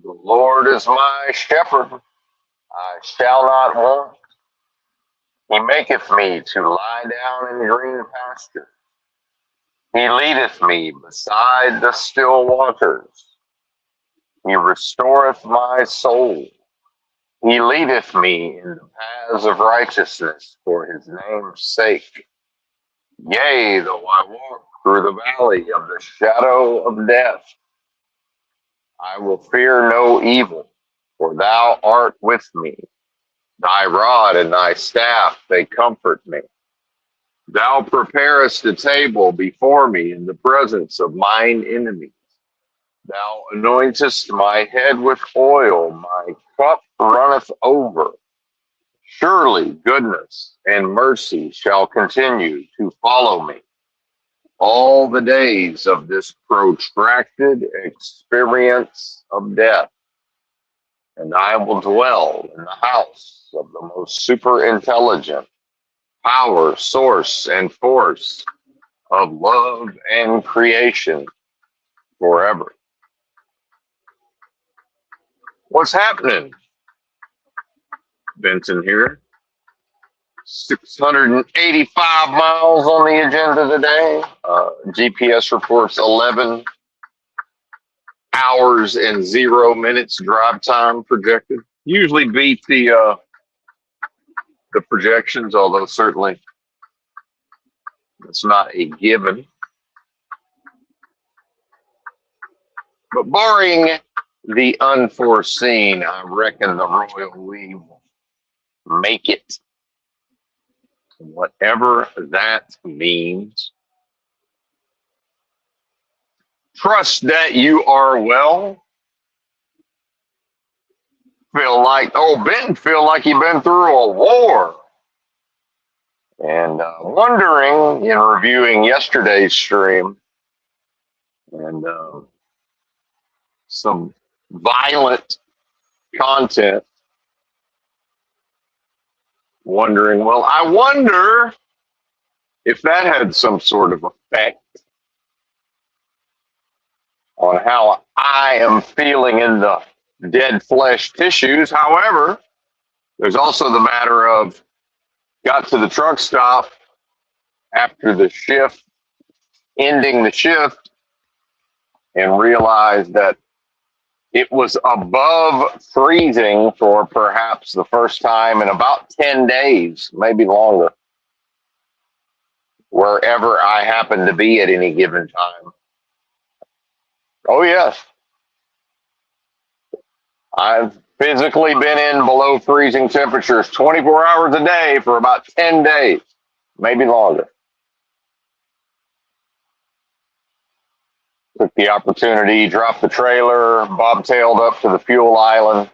The Lord is my shepherd, I shall not want. He maketh me to lie down in green pastures. He leadeth me beside the still waters. He restoreth my soul. He leadeth me in the paths of righteousness for his name's sake. Yea, though I walk through the valley of the shadow of death, I will fear no evil, for thou art with me. Thy rod and thy staff, they comfort me. Thou preparest a table before me in the presence of mine enemies. Thou anointest my head with oil, my cup runneth over. Surely goodness and mercy shall continue to follow me all the days of this protracted experience of death, and I will dwell in the house of the most super intelligent power, source, and force of love and creation forever. What's happening? Benson here. 685 miles on the agenda today. GPS reports 11 hours and 0 minutes drive time projected. Usually beat the projections, although certainly it's not a given. But barring the unforeseen, I reckon the Royal we will make it. Whatever that means. Trust that you are well. Benton feel like you've been through a war. And wondering, reviewing yesterday's stream and some violent content, wondering, well, I wonder if that had some sort of effect on how I am feeling in the dead flesh tissues. However, there's also the matter of got to the truck stop after the shift, ending the shift, and realized that it was above freezing for perhaps the first time in about 10 days, maybe longer, wherever I happen to be at any given time. Oh, yes. I've physically been in below freezing temperatures 24 hours a day for about 10 days, maybe longer. Took the opportunity, dropped the trailer, bobtailed up to the fuel island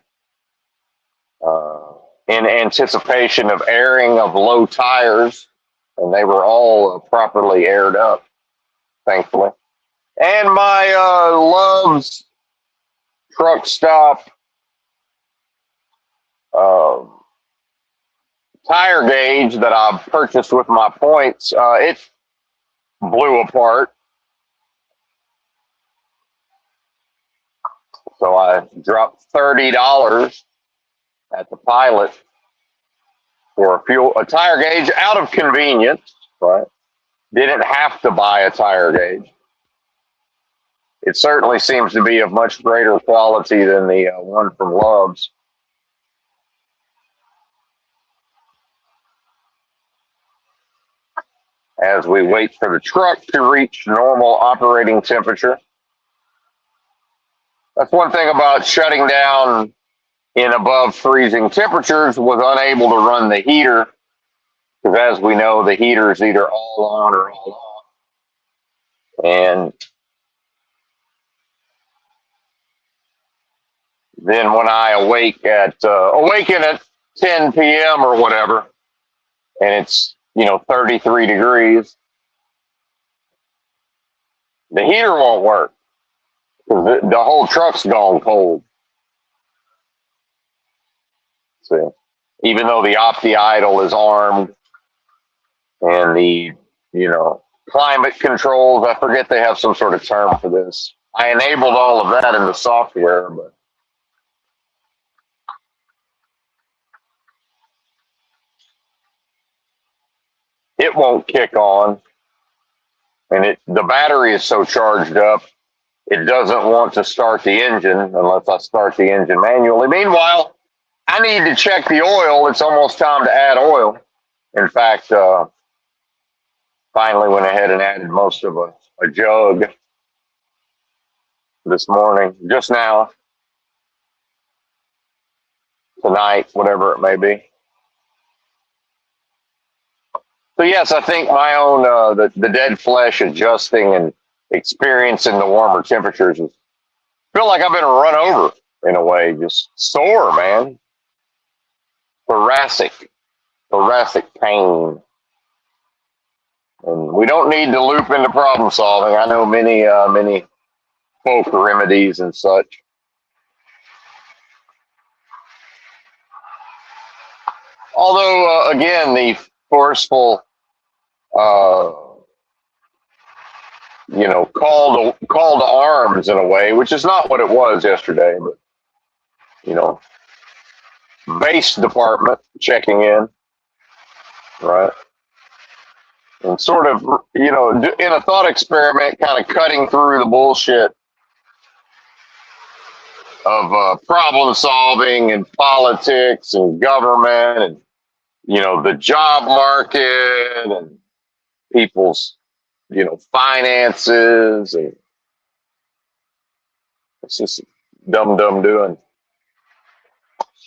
in anticipation of airing of low tires, and they were all properly aired up, thankfully. And my Love's truck stop tire gauge that I purchased with my points, it blew apart. So I dropped $30 at the Pilot for a tire gauge out of convenience, right? Didn't have to buy a tire gauge. It certainly seems to be of much greater quality than the one from Love's. As we wait for the truck to reach normal operating temperature. That's one thing about shutting down in above freezing temperatures, was unable to run the heater, because as we know, the heater is either all on or all off. And then when I awaken at 10 p.m. or whatever, and it's 33 degrees, the heater won't work because the whole truck's gone cold. See, even though the Opti-Idle is armed and the climate controls, I forget they have some sort of term for this. I enabled all of that in the software, but it won't kick on, and the battery is so charged up, it doesn't want to start the engine unless I start the engine manually. Meanwhile, I need to check the oil. It's almost time to add oil. In fact, finally went ahead and added most of a jug this morning, just now, tonight, whatever it may be. So yes, I think my own the dead flesh adjusting and experiencing the warmer temperatures is, feel like I've been run over in a way, just sore, man. Thoracic pain. And we don't need to loop into problem solving. I know many folk remedies and such. Although, again, the forceful, call to arms in a way, which is not what it was yesterday, but, base department checking in, right? And sort of, in a thought experiment, kind of cutting through the bullshit of problem solving and politics and government and, the job market and people's, finances. And it's just dumb doing.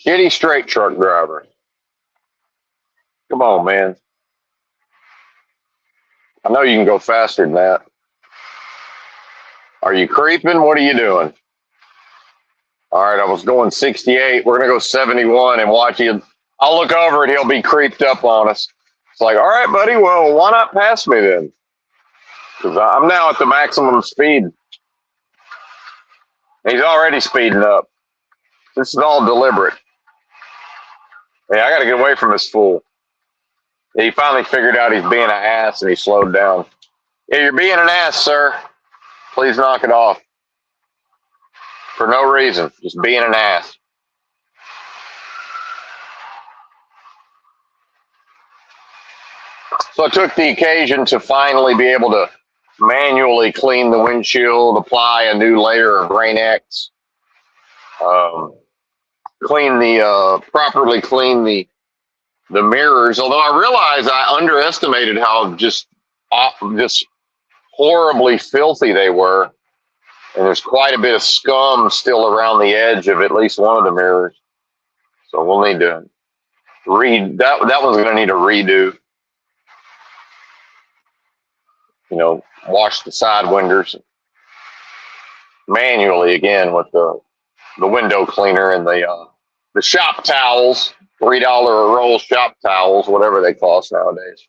Shitty straight truck driver. Come on, man. I know you can go faster than that. Are you creeping? What are you doing? All right, I was going 68. We're going to go 71 and watch you. I'll look over and he'll be creeped up on us. It's like, all right, buddy, well, why not pass me then? Because I'm now at the maximum speed. He's already speeding up. This is all deliberate. Hey, I got to get away from this fool. He finally figured out he's being an ass and he slowed down. Yeah, you're being an ass, sir. Please knock it off. For no reason, just being an ass. So I took the occasion to finally be able to manually clean the windshield, apply a new layer of Rain-X, properly clean the mirrors. Although I realized I underestimated how just horribly filthy they were. And there's quite a bit of scum still around the edge of at least one of the mirrors. So we'll need to that one's going to need a redo. Wash the side windows manually again with the window cleaner and the shop towels, $3 a roll shop towels, whatever they cost nowadays.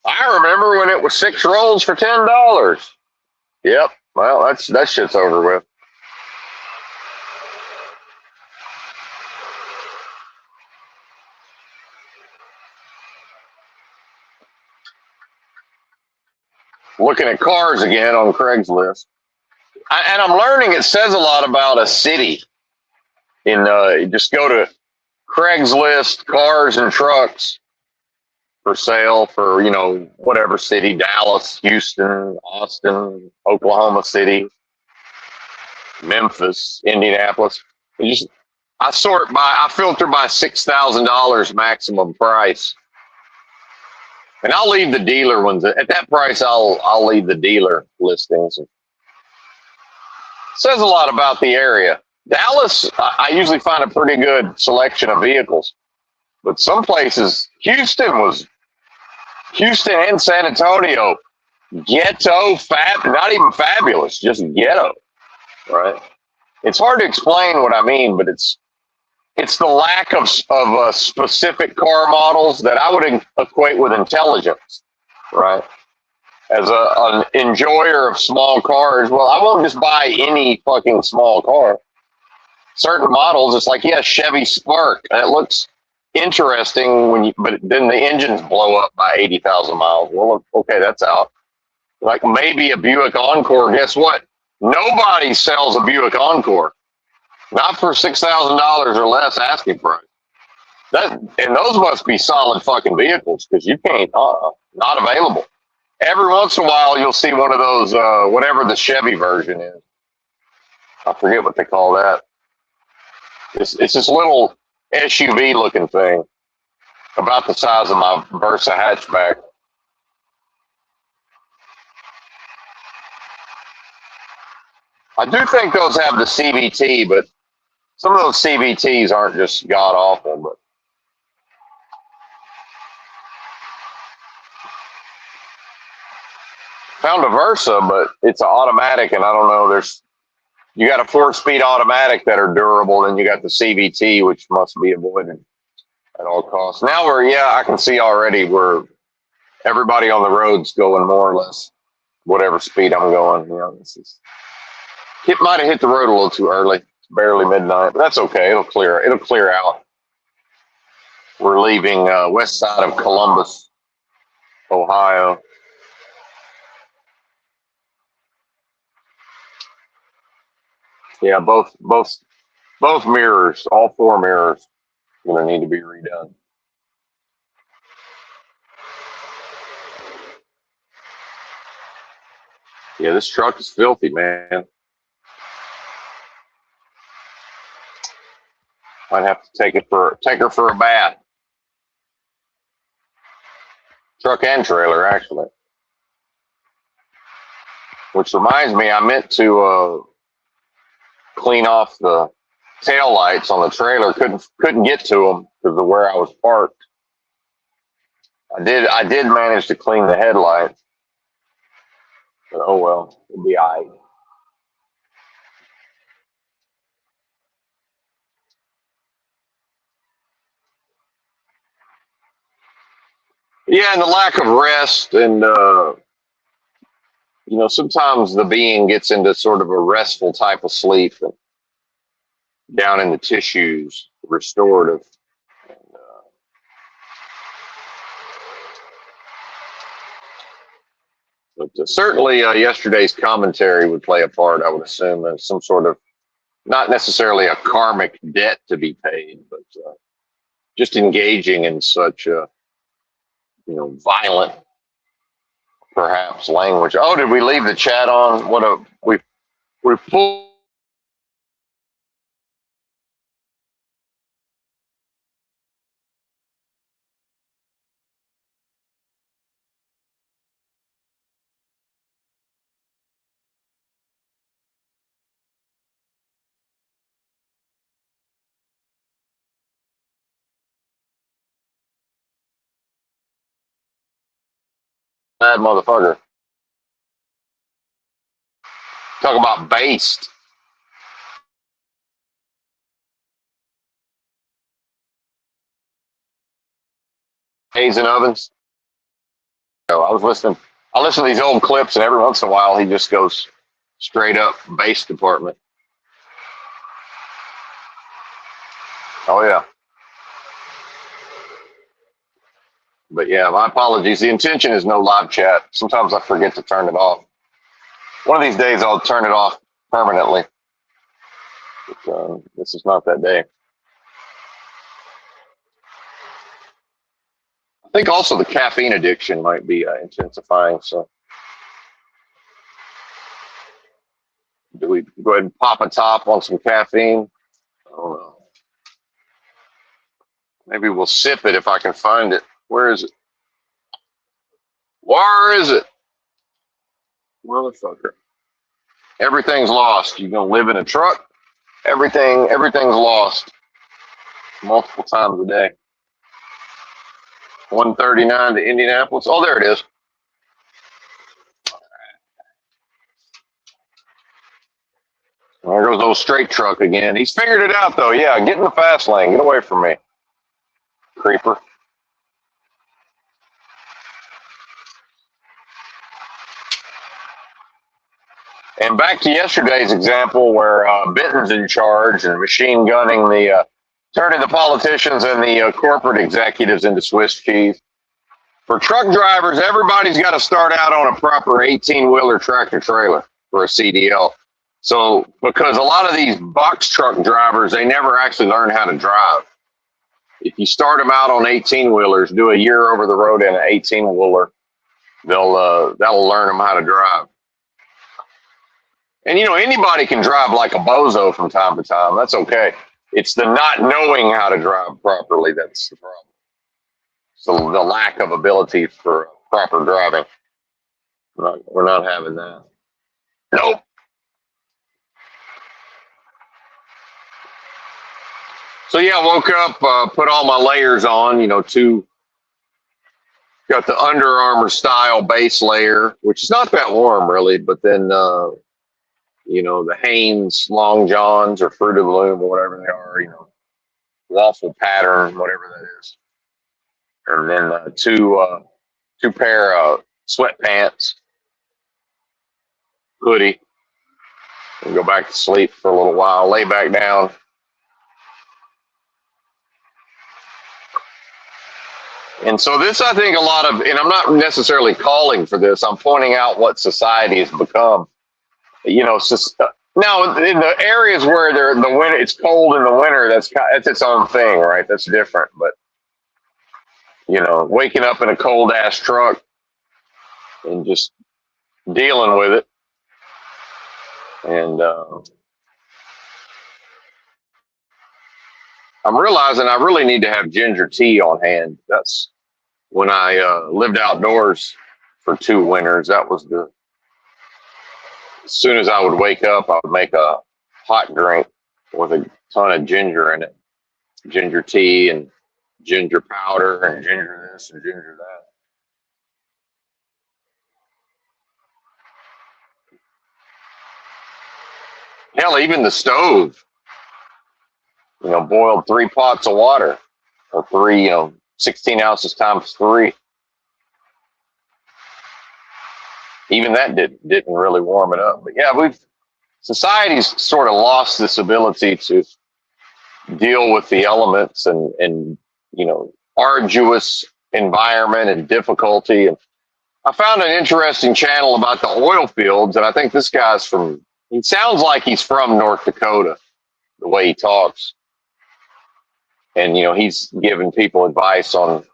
I remember when it was 6 rolls for $10. Yep. Well, that shit's over with. Looking at cars again on Craigslist. And I'm learning it says a lot about a city. Just go to Craigslist, cars and trucks for sale for, whatever city, Dallas, Houston, Austin, Oklahoma City, Memphis, Indianapolis. I filter by $6,000 maximum price. And I'll leave the dealer ones. At that price, I'll leave the dealer listings. It says a lot about the area. Dallas, I usually find a pretty good selection of vehicles. But some places, Houston and San Antonio, ghetto, not even fabulous, just ghetto, right? It's hard to explain what I mean, but it's the lack of specific car models that I would equate with intelligence, right? As an enjoyer of small cars, well, I won't just buy any fucking small car. Certain models, it's like, yeah, Chevy Spark, and it looks interesting but then the engines blow up by 80,000 miles. Well, okay, that's out. Like maybe a Buick Encore. Guess what? Nobody sells a Buick Encore. Not for $6,000 or less asking price. That and those must be solid fucking vehicles because you can't. Not available. Every once in a while, you'll see one of those, whatever the Chevy version is. I forget what they call that. It's this little SUV looking thing, about the size of my Versa hatchback. I do think those have the CVT, but some of those CVTs aren't just god awful. But found a Versa, but it's an automatic, and I don't know. You got a 4-speed automatic that are durable, then you got the CVT, which must be avoided at all costs. Now I can see already where everybody on the road's going more or less whatever speed I'm going. It might have hit the road a little too early. It's barely midnight, but that's okay. It'll clear out. We're leaving west side of Columbus, Ohio. Yeah, both mirrors, all 4 mirrors, are going to need to be redone. Yeah, this truck is filthy, man. Might have to take her for a bath. Truck and trailer, actually. Which reminds me, I meant to clean off the tail lights on the trailer. Couldn't get to them because of where I was parked. I did manage to clean the headlights, but oh well, it'll be all right. Yeah, and the lack of rest, and sometimes the being gets into sort of a restful type of sleep, and down in the tissues, restorative. And, but certainly yesterday's commentary would play a part, I would assume, as some sort of, not necessarily a karmic debt to be paid, but just engaging in such violent, perhaps, language. Oh, did we leave the chat on? We pulled. Bad motherfucker. Talk about based. Hayes and ovens. I listen to these old clips, and every once in a while he just goes straight up base department. Oh yeah. But yeah, my apologies. The intention is no live chat. Sometimes I forget to turn it off. One of these days I'll turn it off permanently. But, this is not that day. I think also the caffeine addiction might be intensifying. So do we go ahead and pop a top on some caffeine? I don't know. Maybe we'll sip it if I can find it. Where is it? Where is it? Motherfucker. Everything's lost. You're gonna live in a truck? Everything's lost. Multiple times a day. 139 to Indianapolis. Oh, there it is. There goes old straight truck again. He's figured it out though. Yeah, get in the fast lane. Get away from me, creeper. And back to yesterday's example where Benton's in charge and machine gunning turning the politicians and the corporate executives into Swiss cheese. For truck drivers, everybody's got to start out on a proper 18-wheeler tractor trailer for a CDL. So, because a lot of these box truck drivers, they never actually learn how to drive. if you start them out on 18-wheelers, do a year over the road in an 18-wheeler, that'll learn them how to drive. And anybody can drive like a bozo from time to time. That's okay. It's the not knowing how to drive properly that's the problem. So the lack of ability for proper driving. We're not having that. Nope. So yeah, I woke up, put all my layers on, got the Under Armour style base layer, which is not that warm really, but then, the Hanes Long Johns or Fruit of the Loom or whatever they are, waffle pattern, whatever that is. And then two pair of sweatpants, hoodie, and go back to sleep for a little while, lay back down. And so this, I think, and I'm not necessarily calling for this, I'm pointing out what society has become. Now in the areas where the winter, it's cold in the winter, that's its own thing, right? That's different. But waking up in a cold ass truck and just dealing with it, and I'm realizing I really need to have ginger tea on hand. That's when I lived outdoors for 2 winters. That was as soon as I would wake up, I would make a hot drink with a ton of ginger in it. Ginger tea and ginger powder and ginger this and ginger that. Hell, even the stove, boiled 3 pots of water or 3, 16 ounces times 3. Even that didn't really warm it up. But yeah, society's sort of lost this ability to deal with the elements and arduous environment and difficulty. And I found an interesting channel about the oil fields, and I think this guy's he sounds like he's from North Dakota, the way he talks. And he's giving people advice on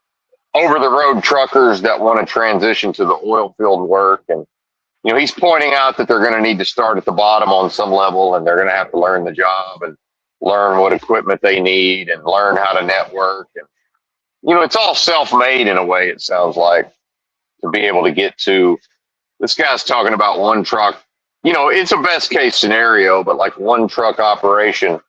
over the road truckers that want to transition to the oil field work. And, he's pointing out that they're going to need to start at the bottom on some level, and they're going to have to learn the job and learn what equipment they need and learn how to network. And, it's all self-made in a way, it sounds like, to be able to get to. This guy's talking about one truck. It's a best case scenario, but like one truck operation,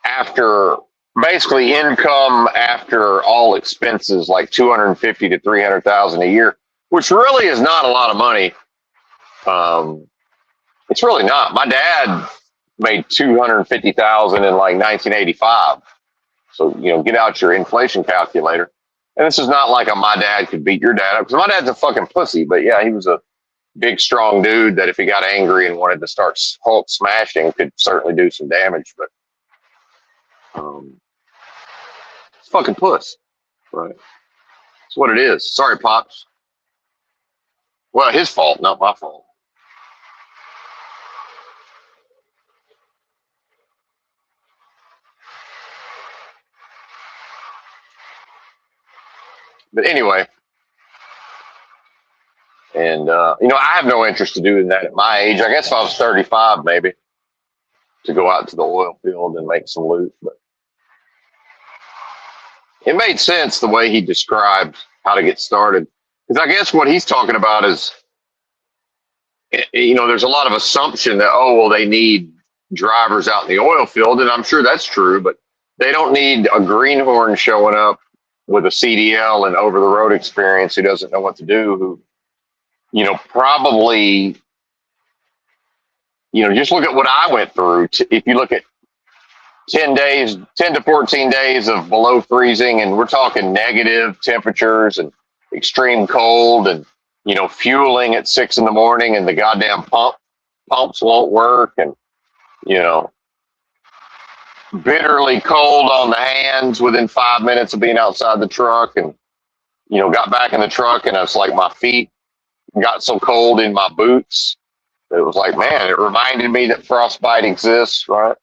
after basically income after all expenses, like 250 to 300,000 a year, which really is not a lot of money. It's really not. My dad made 250,000 in like 1985. So, get out your inflation calculator. And this is not like my dad could beat your dad up, because my dad's a fucking pussy. But yeah, he was a big, strong dude that if he got angry and wanted to start Hulk smashing, could certainly do some damage. But it's fucking puss, right? That's what it is. Sorry, Pops. Well, his fault, not my fault. But anyway, and I have no interest in doing that at my age. I guess if I was 35, maybe, to go out to the oil field and make some loot. But it made sense the way he described how to get started, because I guess what he's talking about is, there's a lot of assumption that they need drivers out in the oil field, and I'm sure that's true, but they don't need a greenhorn showing up with a CDL and over the road experience who doesn't know what to do, who, probably, just look at what I went through. If you look at 10 to 14 days of below freezing, and we're talking negative temperatures and extreme cold, and, fueling at 6 a.m, and the goddamn pumps won't work, and, bitterly cold on the hands within 5 minutes of being outside the truck, and got back in the truck, and it's like my feet got so cold in my boots that it was like, man, it reminded me that frostbite exists, right?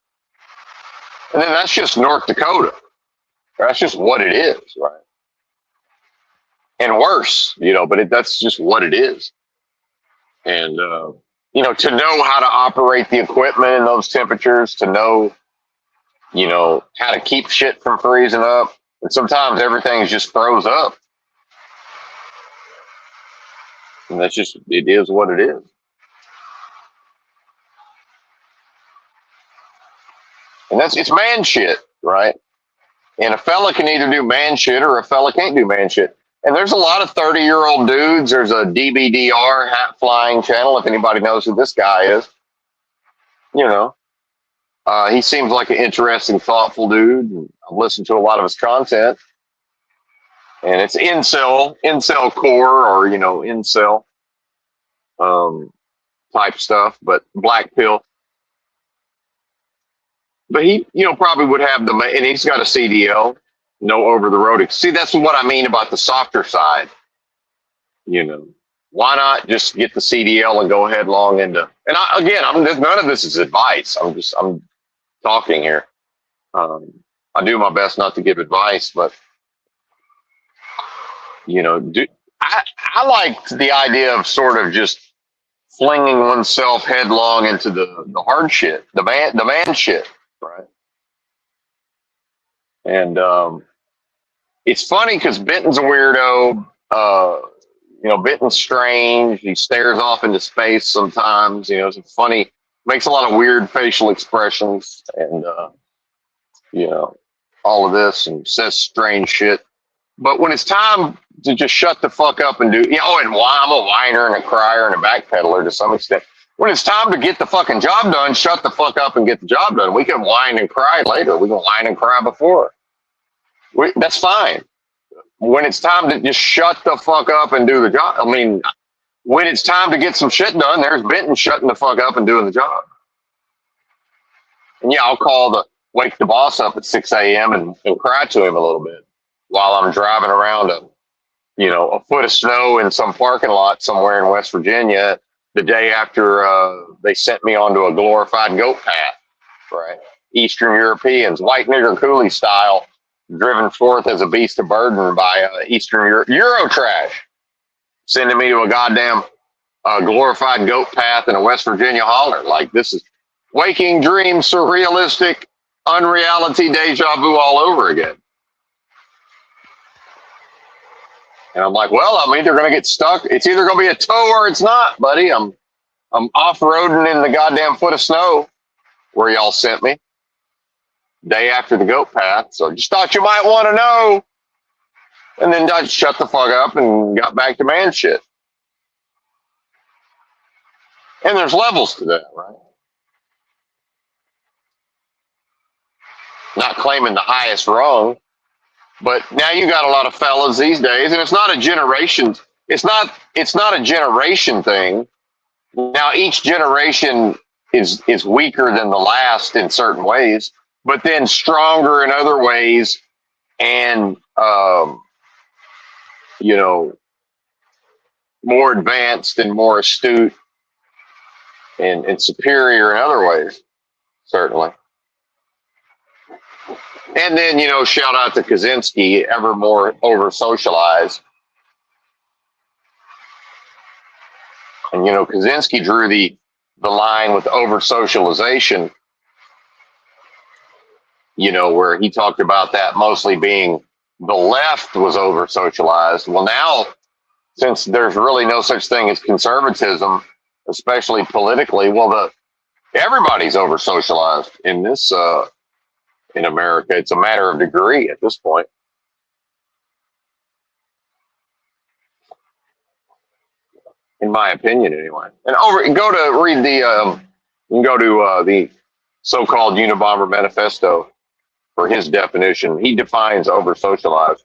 And then that's just North Dakota. That's just what it is, right? And worse, but that's just what it is. And, to know how to operate the equipment in those temperatures, to know, how to keep shit from freezing up. And sometimes everything just froze up. And it is what it is. And it's man shit, right? And a fella can either do man shit or a fella can't do man shit. And there's a lot of 30-year-old dudes. There's a DBDR hat flying channel, if anybody knows who this guy is. He seems like an interesting, thoughtful dude. I've listened to a lot of his content. And it's incel core or, incel type stuff, but black pill. But he, probably would have and he's got a CDL, no over the road. See, that's what I mean about the softer side. Why not just get the CDL and go headlong into, none of this is advice. I'm talking here. I do my best not to give advice, but, I like the idea of sort of just flinging oneself headlong into the hard shit, the man shit. Right. And it's funny because Benton's a weirdo. Benton's strange. He stares off into space sometimes. It's funny, makes a lot of weird facial expressions and, all of this and says strange shit. But when it's time to just shut the fuck up and do, and I'm a whiner and a crier and a backpedaler to some extent. When it's time to get the fucking job done, shut the fuck up and get the job done. We can whine and cry later. We can whine and cry before. That's fine. When it's time to just shut the fuck up and do the job. I mean, when it's time to get some shit done, there's Benton shutting the fuck up and doing the job. And I'll wake the boss up at 6 a.m. and cry to him a little bit while I'm driving around a foot of snow in some parking lot somewhere in West Virginia the day after they sent me onto a glorified goat path, right? Eastern Europeans, white nigger coolie style, driven forth as a beast of burden by Eastern Euro trash, sending me to a goddamn glorified goat path in a West Virginia holler. Like, this is waking dream, surrealistic, unreality, deja vu all over again. And I'm like, well, I'm either going to get stuck. It's either going to be a tow or it's not, buddy. I'm off-roading in the goddamn foot of snow where y'all sent me day after the goat path. So just thought you might want to know. And then I shut the fuck up and got back to man shit. And there's levels to that, right? Not claiming the highest rung. But now you got a lot of fellas these days, and it's not a generation. It's not a generation thing. Now each generation is weaker than the last in certain ways, but then stronger in other ways, and more advanced and more astute and superior in other ways, certainly. And then, shout out to Kaczynski, ever more over socialized. And, Kaczynski drew the line with over socialization, where he talked about that mostly being the left was over socialized. Well, now, since there's really no such thing as conservatism, especially politically, well, everybody's over socialized in this, in America. It's a matter of degree at this point. In my opinion, anyway. And go to read the so-called Unabomber Manifesto for his definition. He defines over socialized.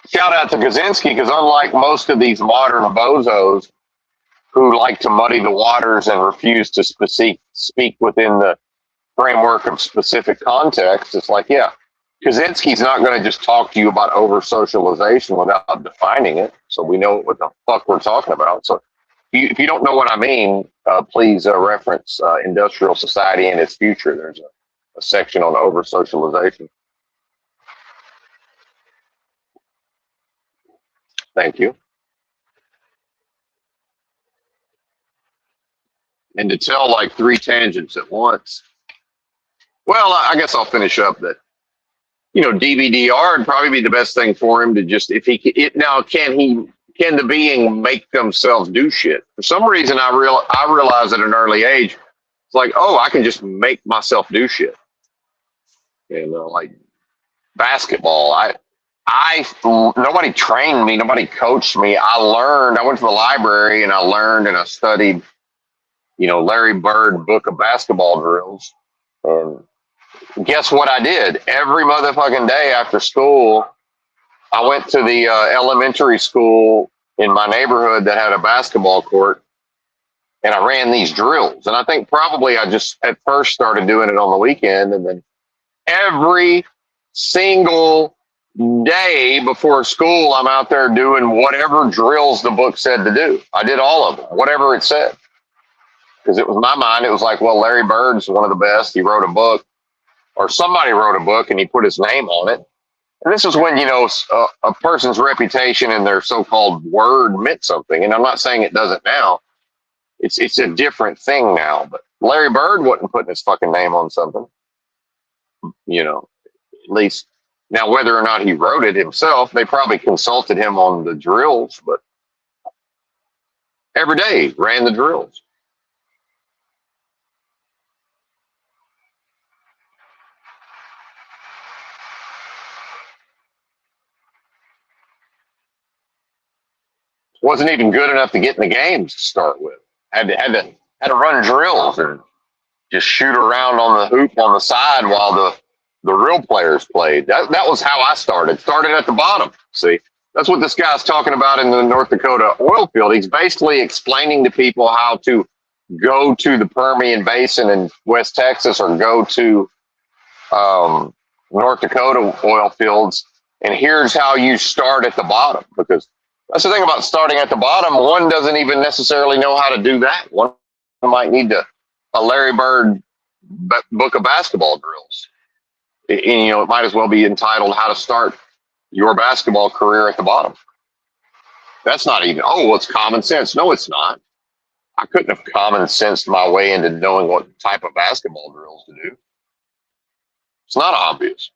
Shout out to Kaczynski, because unlike most of these modern bozos who like to muddy the waters and refuse to speak within the framework of specific context, it's like, Kaczynski's not going to just talk to you about over socialization without defining it, so we know what the fuck we're talking about. So if you don't know what I mean, please reference Industrial Society and Its Future. There's a section on over socialization. Thank you. And to tell like three tangents at once. Well, I guess I'll finish up that. DVDR would probably be the best thing for him to just if he now can the being make themselves do shit? For some reason, I realized at an early age, it's like, oh, I can just make myself do shit. Like basketball. I nobody trained me, nobody coached me. I learned. I went to the library and I learned and I studied. Larry Bird book of basketball drills. And guess what I did? Every motherfucking day after school, I went to the elementary school in my neighborhood that had a basketball court, and I ran these drills. And I think probably I just at first started doing it on the weekend, and then every single day before school, I'm out there doing whatever drills the book said to do. I did all of them, whatever it said. Because it was my mind, it was like, well, Larry Bird's one of the best. He wrote a book, or somebody wrote a book, and he put his name on it. And this is when, a person's reputation and their so-called word meant something. And I'm not saying it doesn't now. It's a different thing now. But Larry Bird wasn't putting his fucking name on something. At least now, whether or not he wrote it himself, they probably consulted him on the drills. But every day ran the drills. Wasn't even good enough to get in the games to start with. Had to run drills and just shoot around on the hoop on the side while the real players played. That was how I started. Started at the bottom. See, that's what this guy's talking about in the North Dakota oil field. He's basically explaining to people how to go to the Permian Basin in West Texas or go to North Dakota oil fields. And here's how you start at the bottom, because that's the thing about starting at the bottom. One doesn't even necessarily know how to do that. One might need a Larry Bird book of basketball drills. It might as well be entitled "How to Start Your Basketball Career at the Bottom." That's not even. Oh, it's common sense. No, it's not. I couldn't have common sensed my way into knowing what type of basketball drills to do. It's not obvious.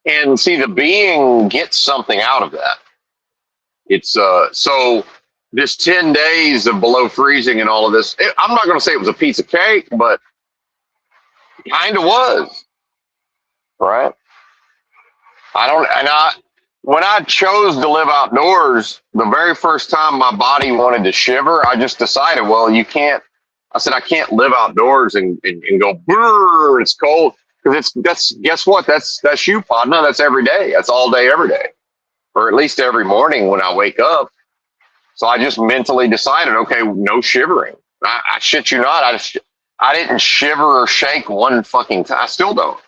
And see, the being gets something out of that. It's so this 10 days of below freezing and all of this, I'm not going to say it was a piece of cake, but kind of was, right? When I chose to live outdoors, the very first time my body wanted to shiver, I just decided, well, you can't, I said, I can't live outdoors and go, brrr, it's cold. Because guess what? That's you, partner. That's every day. That's all day, every day. Or at least every morning when I wake up. So I just mentally decided, okay, no shivering. I shit you not. I didn't shiver or shake one fucking time. I still don't.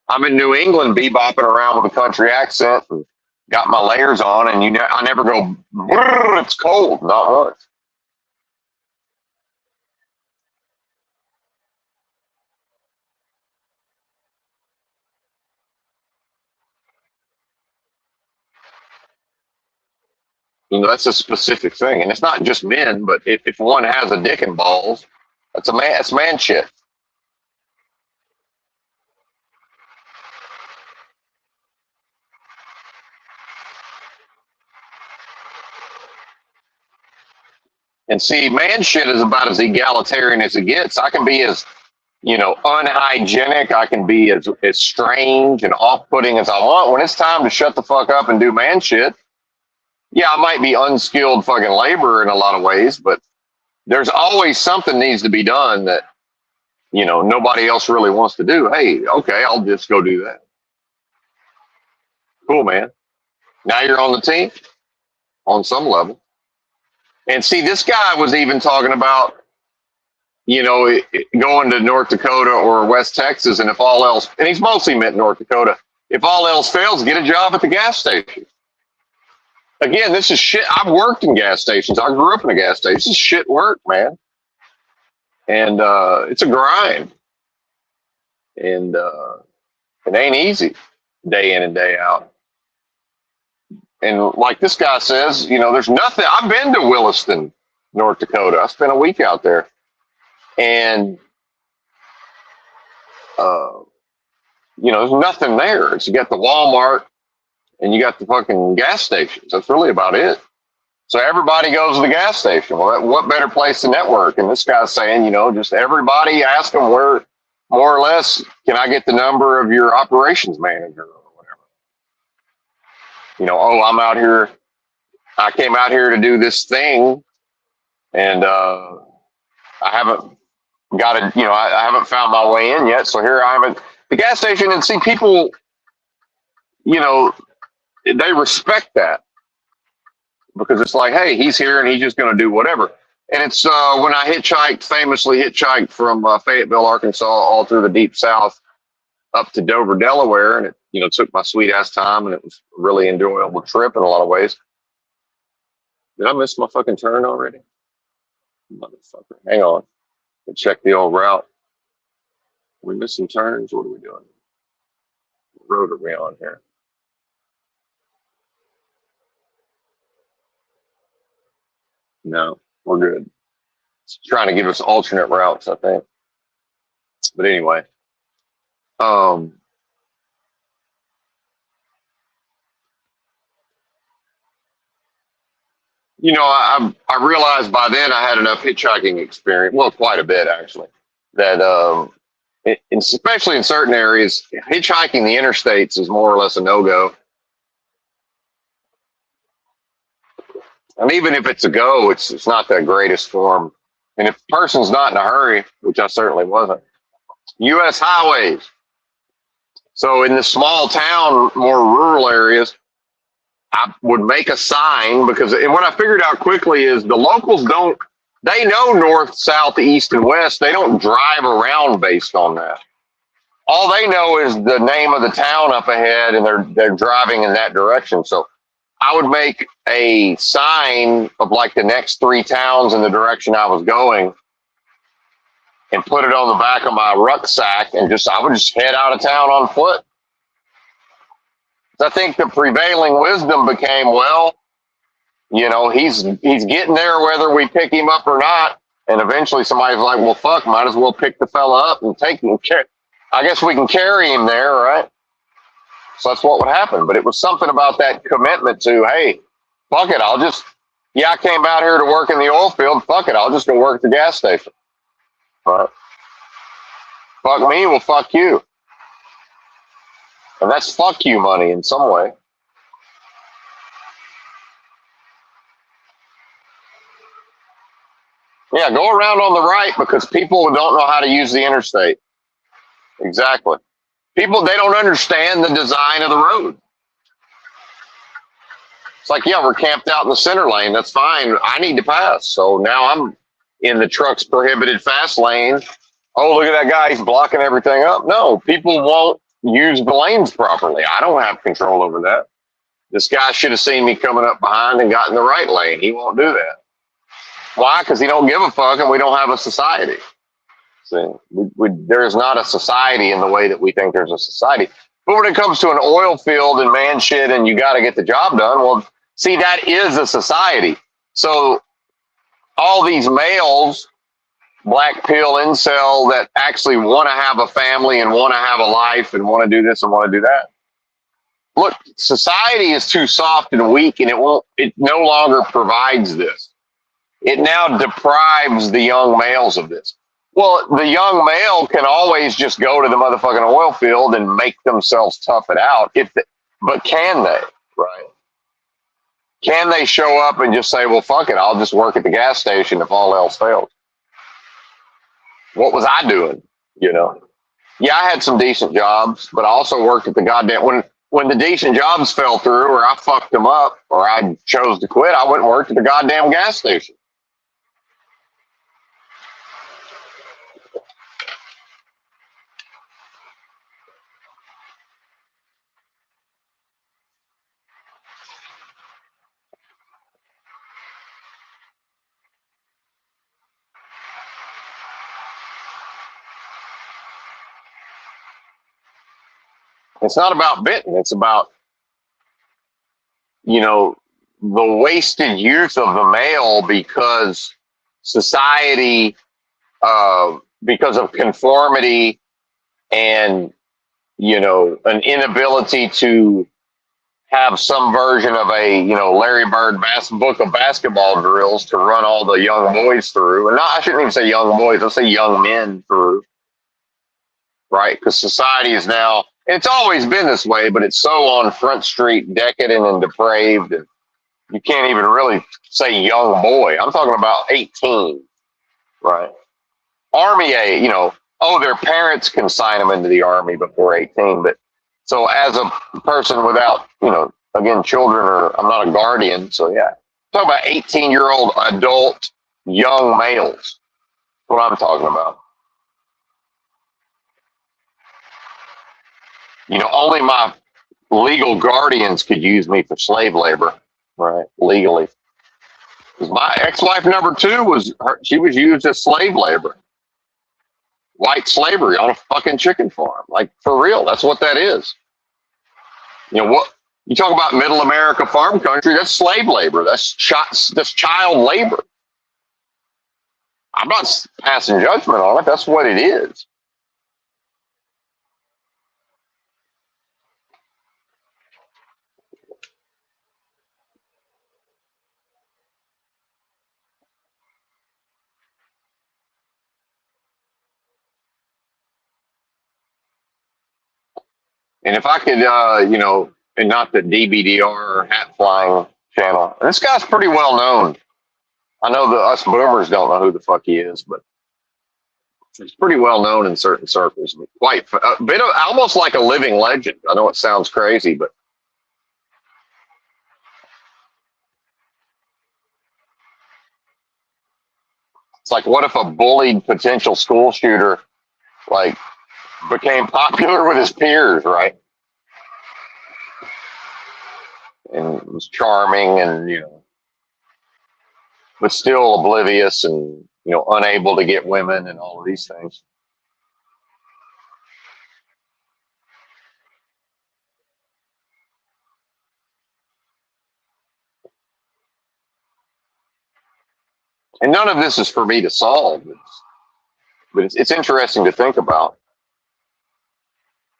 I'm in New England, bebopping around with a country accent and got my layers on, and I never go, it's cold, not once. That's a specific thing, and it's not just men, but if one has a dick and balls, that's it's man shit. And see, man shit is about as egalitarian as it gets. I can be as, unhygienic. I can be as strange and off-putting as I want. When it's time to shut the fuck up and do man shit, yeah, I might be unskilled fucking labor in a lot of ways, but there's always something needs to be done that, nobody else really wants to do. Hey, okay, I'll just go do that. Cool, man. Now you're on the team on some level. And see, this guy was even talking about, going to North Dakota or West Texas, and if all else, and he's mostly meant North Dakota, if all else fails, get a job at the gas station. Again, this is shit. I've worked in gas stations. I grew up in a gas station. This is shit work, man. And it's a grind. And it ain't easy day in and day out. And like this guy says, there's nothing. I've been to Williston, North Dakota. I spent a week out there. And, there's nothing there. It's, you got the Walmart and you got the fucking gas stations. That's really about it. So everybody goes to the gas station. Well, what better place to network? And this guy's saying, just everybody ask them where, more or less, can I get the number of your operations manager or whatever? I'm out here. I came out here to do this thing, and I haven't got it. I haven't found my way in yet. So here I am at the gas station, and see people. They respect that because it's like, hey, he's here and he's just going to do whatever. And it's when I famously hitchhiked from Fayetteville, Arkansas, all through the deep South up to Dover, Delaware, and it took my sweet ass time, and it was a really enjoyable trip in a lot of ways. Did I miss my fucking turn already? Motherfucker. Hang on. Let's check the old route. We missing turns? What are we doing? What road are we on here? No, we're good. It's trying to give us alternate routes, I think. But anyway, I realized by then I had enough hitchhiking experience, well, quite a bit actually, that especially in certain areas, hitchhiking the interstates is more or less a no-go. And even if it's a go, it's not the greatest form. And if the person's not in a hurry, which I certainly wasn't, U.S. highways. So in the small town, more rural areas, I would make a sign and what I figured out quickly is the locals they know north, south, east, and west. They don't drive around based on that. All they know is the name of the town up ahead, and they're driving in that direction. So I would make a sign of like the next 3 towns in the direction I was going and put it on the back of my rucksack, and I would just head out of town on foot. I think the prevailing wisdom became, he's getting there whether we pick him up or not. And eventually somebody's like, well, fuck, might as well pick the fella up and take him. I guess we can carry him there, right? So that's what would happen. But it was something about that commitment to, hey, fuck it, I came out here to work in the oil field. Fuck it, I'll just go work at the gas station. Right? Fuck me, well, fuck you. And that's fuck you money in some way. Yeah, go around on the right because people don't know how to use the interstate. Exactly. People, they don't understand the design of the road. It's like, yeah, we're camped out in the center lane. That's fine. I need to pass. So now I'm in the truck's prohibited fast lane. Oh, look at that guy. He's blocking everything up. No, people won't use the lanes properly. I don't have control over that. This guy should have seen me coming up behind and got in the right lane. He won't do that. Why? Because he don't give a fuck, and we don't have a society. See, there is not a society in the way that we think there's a society. But when it comes to an oil field and man shit and you got to get the job done, well, see, that is a society. So all these males, black pill incel, that actually want to have a family and want to have a life and want to do this and want to do that. Look, society is too soft and weak, and it no longer provides this. It now deprives the young males of this. Well, the young male can always just go to the motherfucking oil field and make themselves tough it out. But can they? Right? Can they show up and just say, well, fuck it, I'll just work at the gas station if all else fails? What was I doing? You know, yeah, I had some decent jobs, but I also worked at the goddamn when the decent jobs fell through, or I fucked them up, or I chose to quit. I went and worked at the goddamn gas station. It's not about bitten. It's about, you know, the wasted youth of the male because society, because of conformity and, you know, an inability to have some version of a, you know, Larry Bird book of basketball drills to run all the young boys through. And not, I shouldn't even say young boys, I'll say young men through, right? Because society is now, it's always been this way, but it's so on Front Street, decadent and depraved. And you can't even really say young boy. I'm talking about 18, right? Army age, you know, oh, their parents can sign them into the Army before 18. But so as a person without, you know, again, children, or I'm not a guardian. So yeah, talk about 18-year-old adult young males. That's what I'm talking about. You know, only my legal guardians could use me for slave labor, right? Legally. Because my ex-wife number two was her, she was used as slave labor, white slavery on a fucking chicken farm. Like for real, that's what that is. You know what? You talk about middle America farm country, that's slave labor. That's child labor. I'm not passing judgment on it. That's what it is. And if I could, you know, and not the DBDR or hat flying channel, and this guy's pretty well known. I know that us boomers don't know who the fuck he is, but he's pretty well known in certain circles. Quite a bit of almost like a living legend. I know it sounds crazy, but it's like, what if a bullied potential school shooter like became popular with his peers, right? And was charming and, you know, but still oblivious and, you know, unable to get women and all of these things. And none of this is for me to solve, but it's interesting to think about.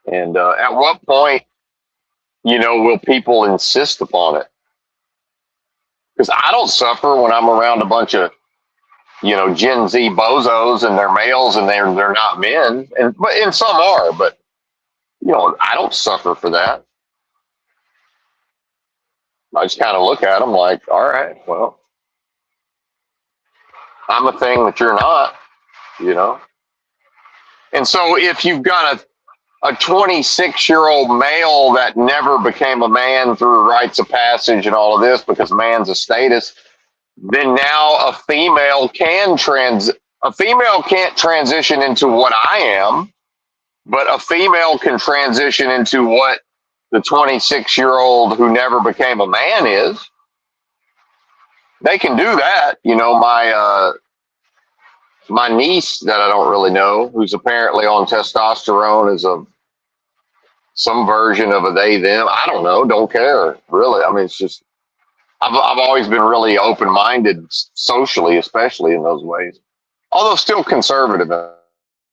And at what point, you know, will people insist upon it? Because I don't suffer when I'm around a bunch of, you know, Gen Z bozos and they're males and they're not men, and some are, but you know, I don't suffer for that. I just kind of look at them like, all right, well, I'm a thing that you're not, you know. And so if you've got a 26-year-old male that never became a man through rites of passage and all of this because man's a status, then now a female can't transition into what I am, but a female can transition into what the 26-year-old who never became a man is. They can do that. You know, my niece that I don't really know, who's apparently on testosterone, is some version of a they them. I don't know. Don't care really. I mean, it's just I've always been really open minded socially, especially in those ways. Although still conservative in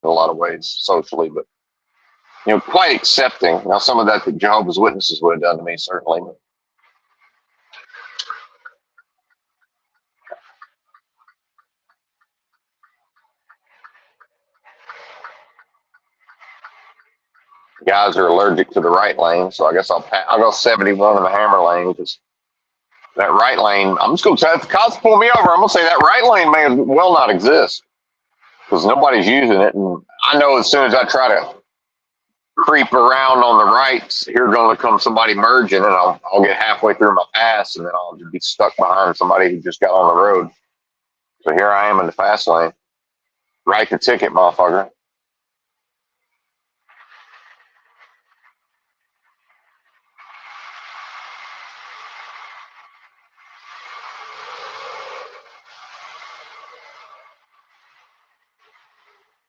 a lot of ways socially, but you know, quite accepting. Now, some of that the Jehovah's Witnesses would have done to me, certainly. But guys are allergic to the right lane, so I guess I'll go 71 in the hammer lane because that right lane. I'm just going to say if the cops pull me over, I'm going to say that right lane may well not exist because nobody's using it, and I know as soon as I try to creep around on the right, here's going to come somebody merging, and I'll get halfway through my pass, and then I'll just be stuck behind somebody who just got on the road. So here I am in the fast lane. Write the ticket, motherfucker.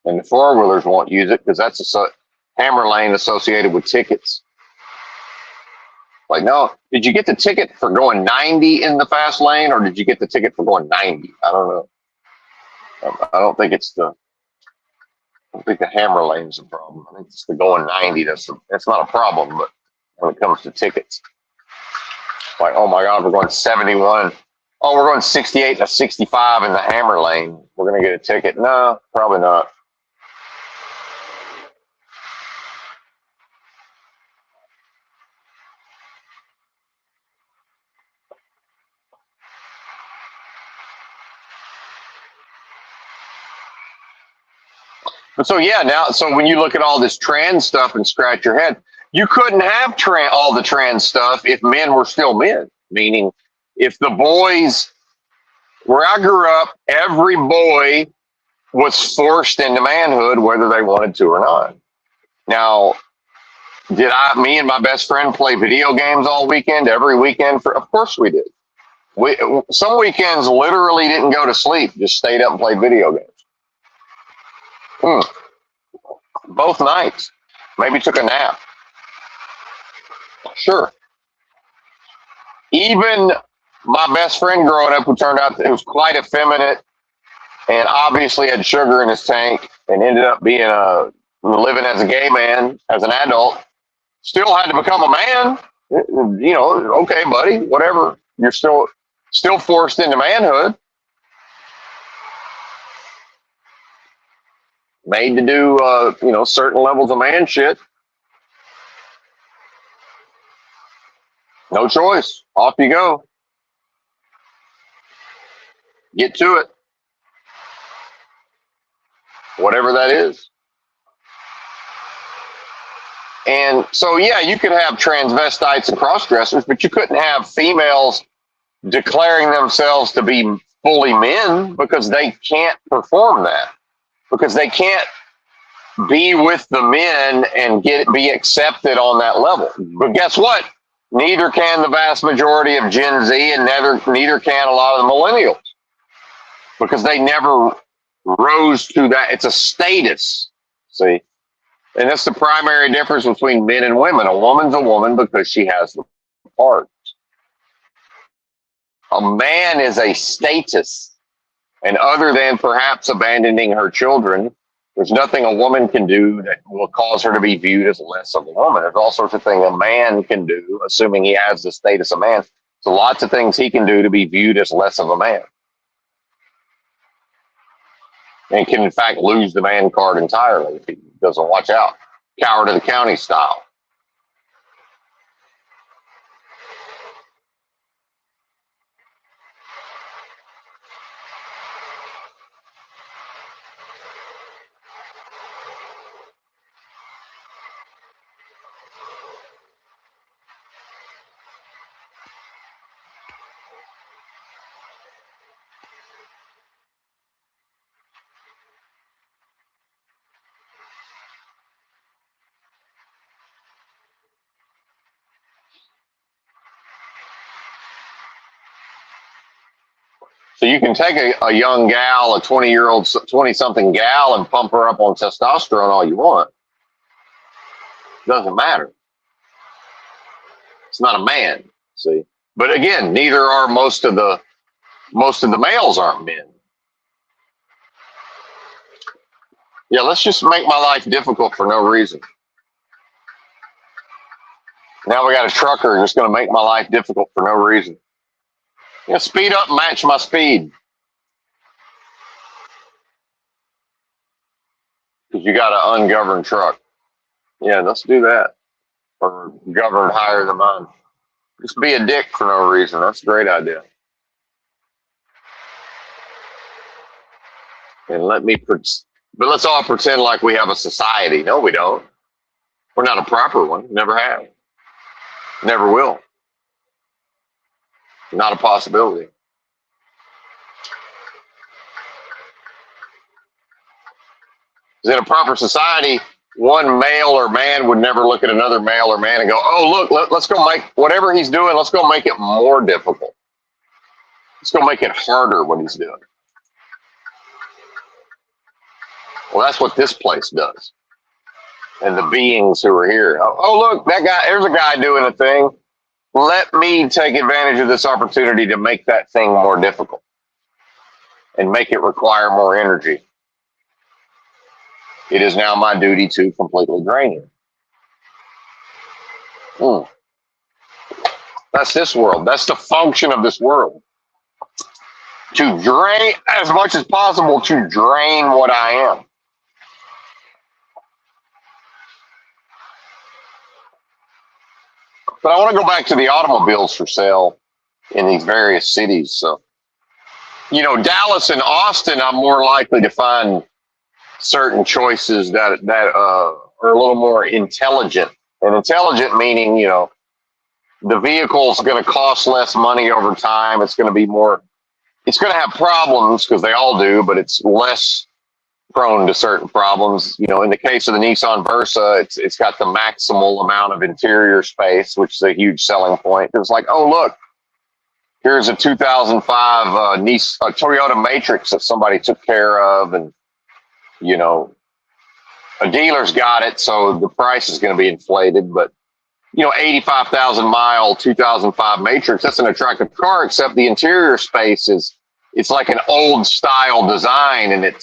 And the four-wheelers won't use it because that's a hammer lane associated with tickets. Like, no, did you get the ticket for going 90 in the fast lane, or did you get the ticket for going 90? I don't know. I don't think the hammer lane's the problem. I think it's the going 90 that's not a problem. But when it comes to tickets, like, oh my God, we're going 71. Oh, we're going 68 to 65 in the hammer lane. We're gonna get a ticket? No, probably not. But so yeah, now so when you look at all this trans stuff and scratch your head, you couldn't have all the trans stuff if men were still men. Meaning, if the boys where I grew up, every boy was forced into manhood whether they wanted to or not. Now, me and my best friend play video games all weekend, every weekend? Of course we did. Some weekends literally didn't go to sleep, just stayed up and played video games. Both nights. Maybe took a nap. Sure. Even my best friend growing up, who turned out he was quite effeminate and obviously had sugar in his tank and ended up being living as a gay man as an adult, still had to become a man. You know, okay, buddy, whatever. You're still forced into manhood. Made to do, certain levels of man shit. No choice. Off you go. Get to it. Whatever that is. And so, yeah, you could have transvestites and cross-dressers, but you couldn't have females declaring themselves to be fully men because they can't perform that. Because they can't be with the men and be accepted on that level. But guess what? Neither can the vast majority of Gen Z, and neither can a lot of the millennials, because they never rose to that. It's a status, see? And that's the primary difference between men and women. A woman's a woman because she has the parts. A man is a status. And other than perhaps abandoning her children, there's nothing a woman can do that will cause her to be viewed as less of a woman. There's all sorts of things a man can do, assuming he has the status of man. So lots of things he can do to be viewed as less of a man. And can, in fact, lose the man card entirely if he doesn't watch out. Coward of the county style. So you can take a young gal, a 20-year-old, 20-something gal, and pump her up on testosterone all you want. Doesn't matter. It's not a man, see. But again, neither are most of the males aren't men. Yeah, let's just make my life difficult for no reason. Now we got a trucker just going to make my life difficult for no reason. Yeah, speed up and match my speed. Because you got an ungoverned truck. Yeah, let's do that. Or governed higher than mine. Just be a dick for no reason. That's a great idea. And let me But let's all pretend like we have a society. No, we don't. We're not a proper one. Never have. Never will. Not a possibility. Because in a proper society, one male or man would never look at another male or man and go, oh, look, let's go make whatever he's doing, let's go make it more difficult. Let's go make it harder what he's doing. Well, that's what this place does. And the beings who are here. Oh, look, that guy, there's a guy doing a thing. Let me take advantage of this opportunity to make that thing more difficult and make it require more energy. It is now my duty to completely drain him. That's this world. That's the function of this world. To drain as much as possible, to drain what I am. But I want to go back to the automobiles for sale in these various cities. So, Dallas and Austin, I'm more likely to find certain choices that are a little more intelligent. And intelligent meaning, the vehicle's going to cost less money over time. It's going to be more, it's going to have problems because they all do, but it's less prone to certain problems. In the case of the Nissan Versa, it's got the maximal amount of interior space, which is a huge selling point. It's like, oh, look, here's a 2005 Toyota Matrix that somebody took care of, and a dealer's got it, so the price is going to be inflated. But 85,000 mile 2005 Matrix, that's an attractive car, except the interior space it's like an old style design, and it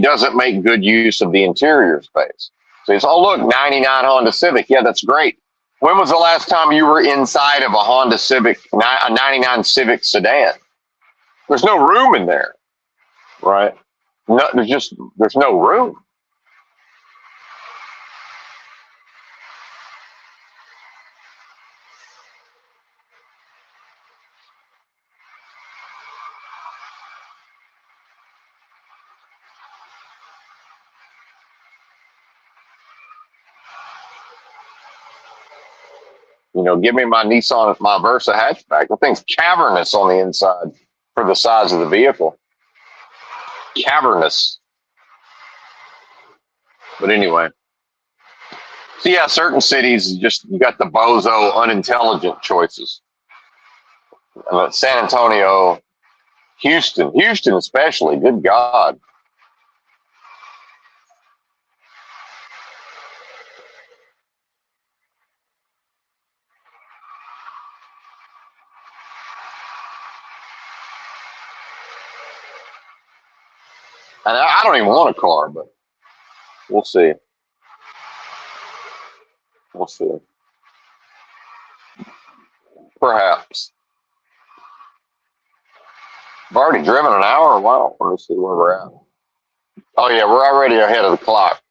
doesn't make good use of the interior space. So it's, oh, look, 99 Honda Civic. Yeah, that's great. When was the last time you were inside of a Honda Civic, a 99 Civic sedan? There's no room in there, right? No, there's no room. Give me my Nissan, my Versa hatchback. The thing's cavernous on the inside for the size of the vehicle. Cavernous. But anyway. So yeah, certain cities, you got the bozo, unintelligent choices. San Antonio, Houston especially, good God. And I don't even want a car, but we'll see. We'll see. Perhaps. I've already driven an hour. Wow. Let me see where we're at. Oh, yeah, we're already ahead of the clock.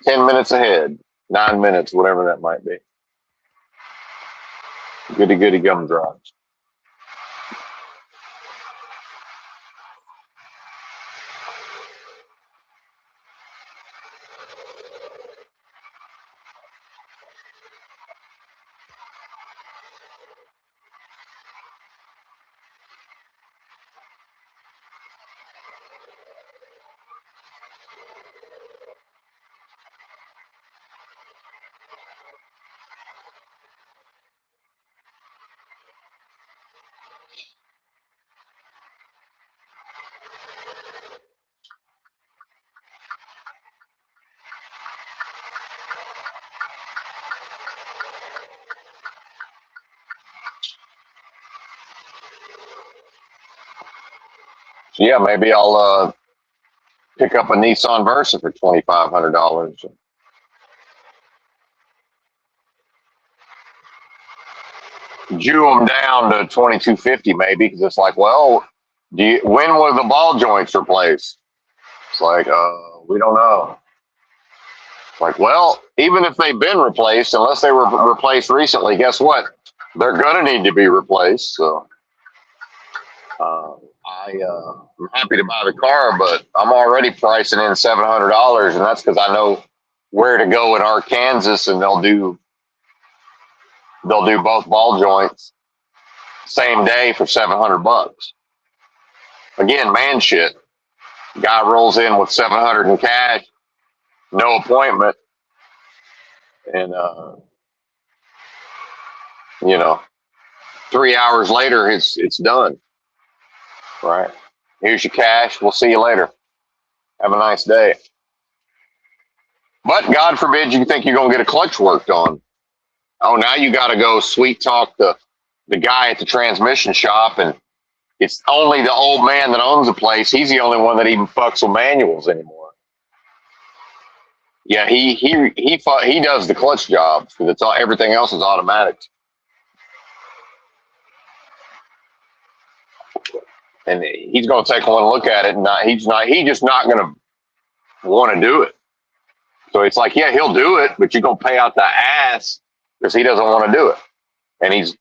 10 minutes ahead. 9 minutes, whatever that might be. Goody gumdrops. So yeah, maybe I'll pick up a Nissan Versa for $2,500. Jew them down to $2,250 maybe, because it's like, well, when were the ball joints replaced? It's like, we don't know. It's like, well, even if they've been replaced, unless they were replaced recently, guess what? They're gonna need to be replaced. So I'm happy to buy the car, but I'm already pricing in $700, and that's because I know where to go in Arkansas, and they'll do both ball joints same day for $700. Again, man shit. Guy rolls in with 700 in cash, no appointment, and you know, 3 hours later, it's done. Right? Here's your cash. We'll see you later. Have a nice day. But God forbid you think you're gonna get a clutch worked on. Oh, now you got to go sweet talk the guy at the transmission shop, and it's only the old man that owns the place. He's the only one that even fucks with manuals anymore. Yeah, he does the clutch jobs because it's all, everything else is automatic. And he's going to take one look at it, and he's just not going to want to do it. So it's like, yeah, he'll do it, but you're going to pay out the ass because he doesn't want to do it. And he's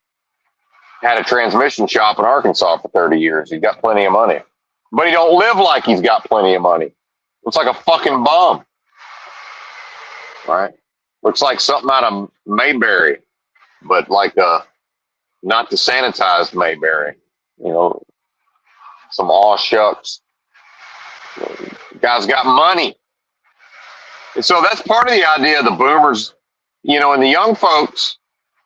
had a transmission shop in Arkansas for 30 years. He's got plenty of money, but he don't live like he's got plenty of money. Looks like a fucking bum, right? Looks like something out of Mayberry, but like not the sanitized Mayberry. You know, some aw shucks. The guy's got money. And so that's part of the idea of the boomers, you know, and the young folks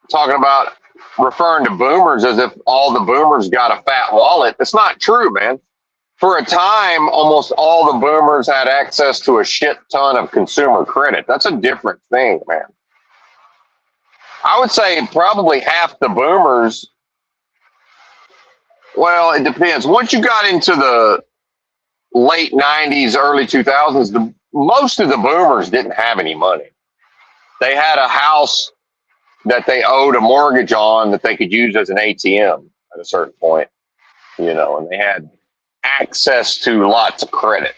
talking about referring to boomers as if all the boomers got a fat wallet. It's not true, man. For a time, almost all the boomers had access to a shit ton of consumer credit. That's a different thing, man. I would say probably half the boomers, well, it depends. Once you got into the late 90s, early 2000s, most of the boomers didn't have any money. They had a house that they owed a mortgage on that they could use as an ATM at a certain point, you know, and they had access to lots of credit,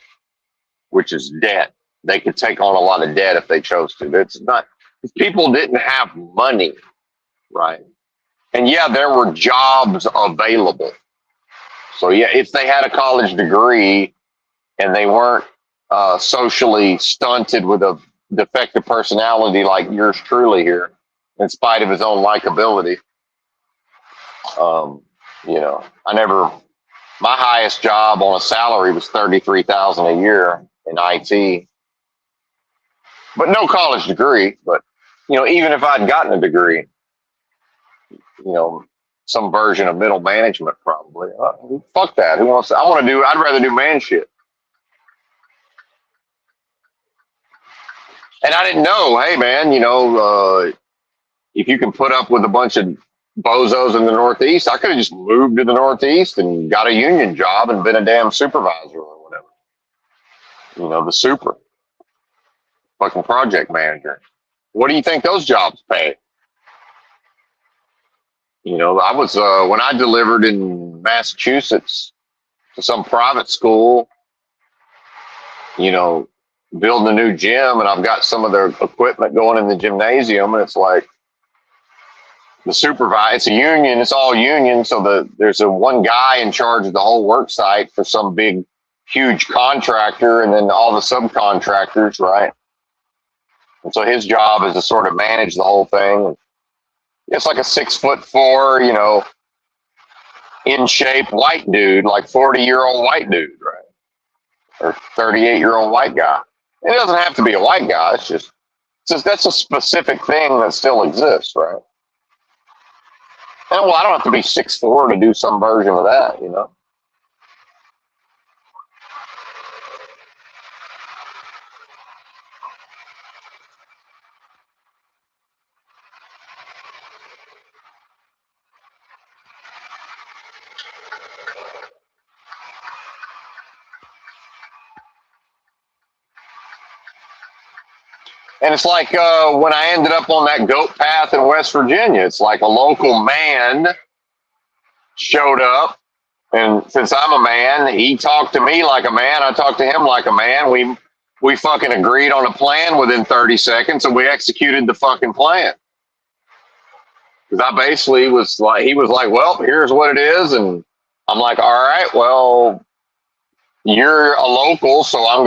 which is debt. They could take on a lot of debt if they chose to. It's not, people didn't have money, right? And yeah, there were jobs available. So yeah, if they had a college degree and they weren't socially stunted with a defective personality like yours truly here, in spite of his own likability, you know, my highest job on a salary was $33,000 a year in IT, but no college degree. But, you know, even if I'd gotten a degree, you know, some version of middle management probably. Fuck that. Who wants to? I'd rather do man shit. And I didn't know, hey man, you know, if you can put up with a bunch of bozos in the Northeast, I could have just moved to the Northeast and got a union job and been a damn supervisor or whatever. You know, the super fucking project manager. What do you think those jobs pay? You know, I was, when I delivered in Massachusetts to some private school, you know, building a new gym, and I've got some of their equipment going in the gymnasium, and it's like the supervisor, it's a union, it's all union. So there's one guy in charge of the whole work site for some big, huge contractor, and then all the subcontractors, right? And so his job is to sort of manage the whole thing. It's like a 6'4", you know, in shape white dude, like 40-year-old white dude, right? Or 38-year-old white guy. It doesn't have to be a white guy. It's just that's a specific thing that still exists, right? And well, I don't have to be 6'4" to do some version of that, you know. And it's like when I ended up on that goat path in West Virginia, it's like a local man showed up. And since I'm a man, he talked to me like a man. I talked to him like a man. We fucking agreed on a plan within 30 seconds, and we executed the fucking plan. Because I basically was like, he was like, well, here's what it is. And I'm like, all right, well, you're a local, so I'm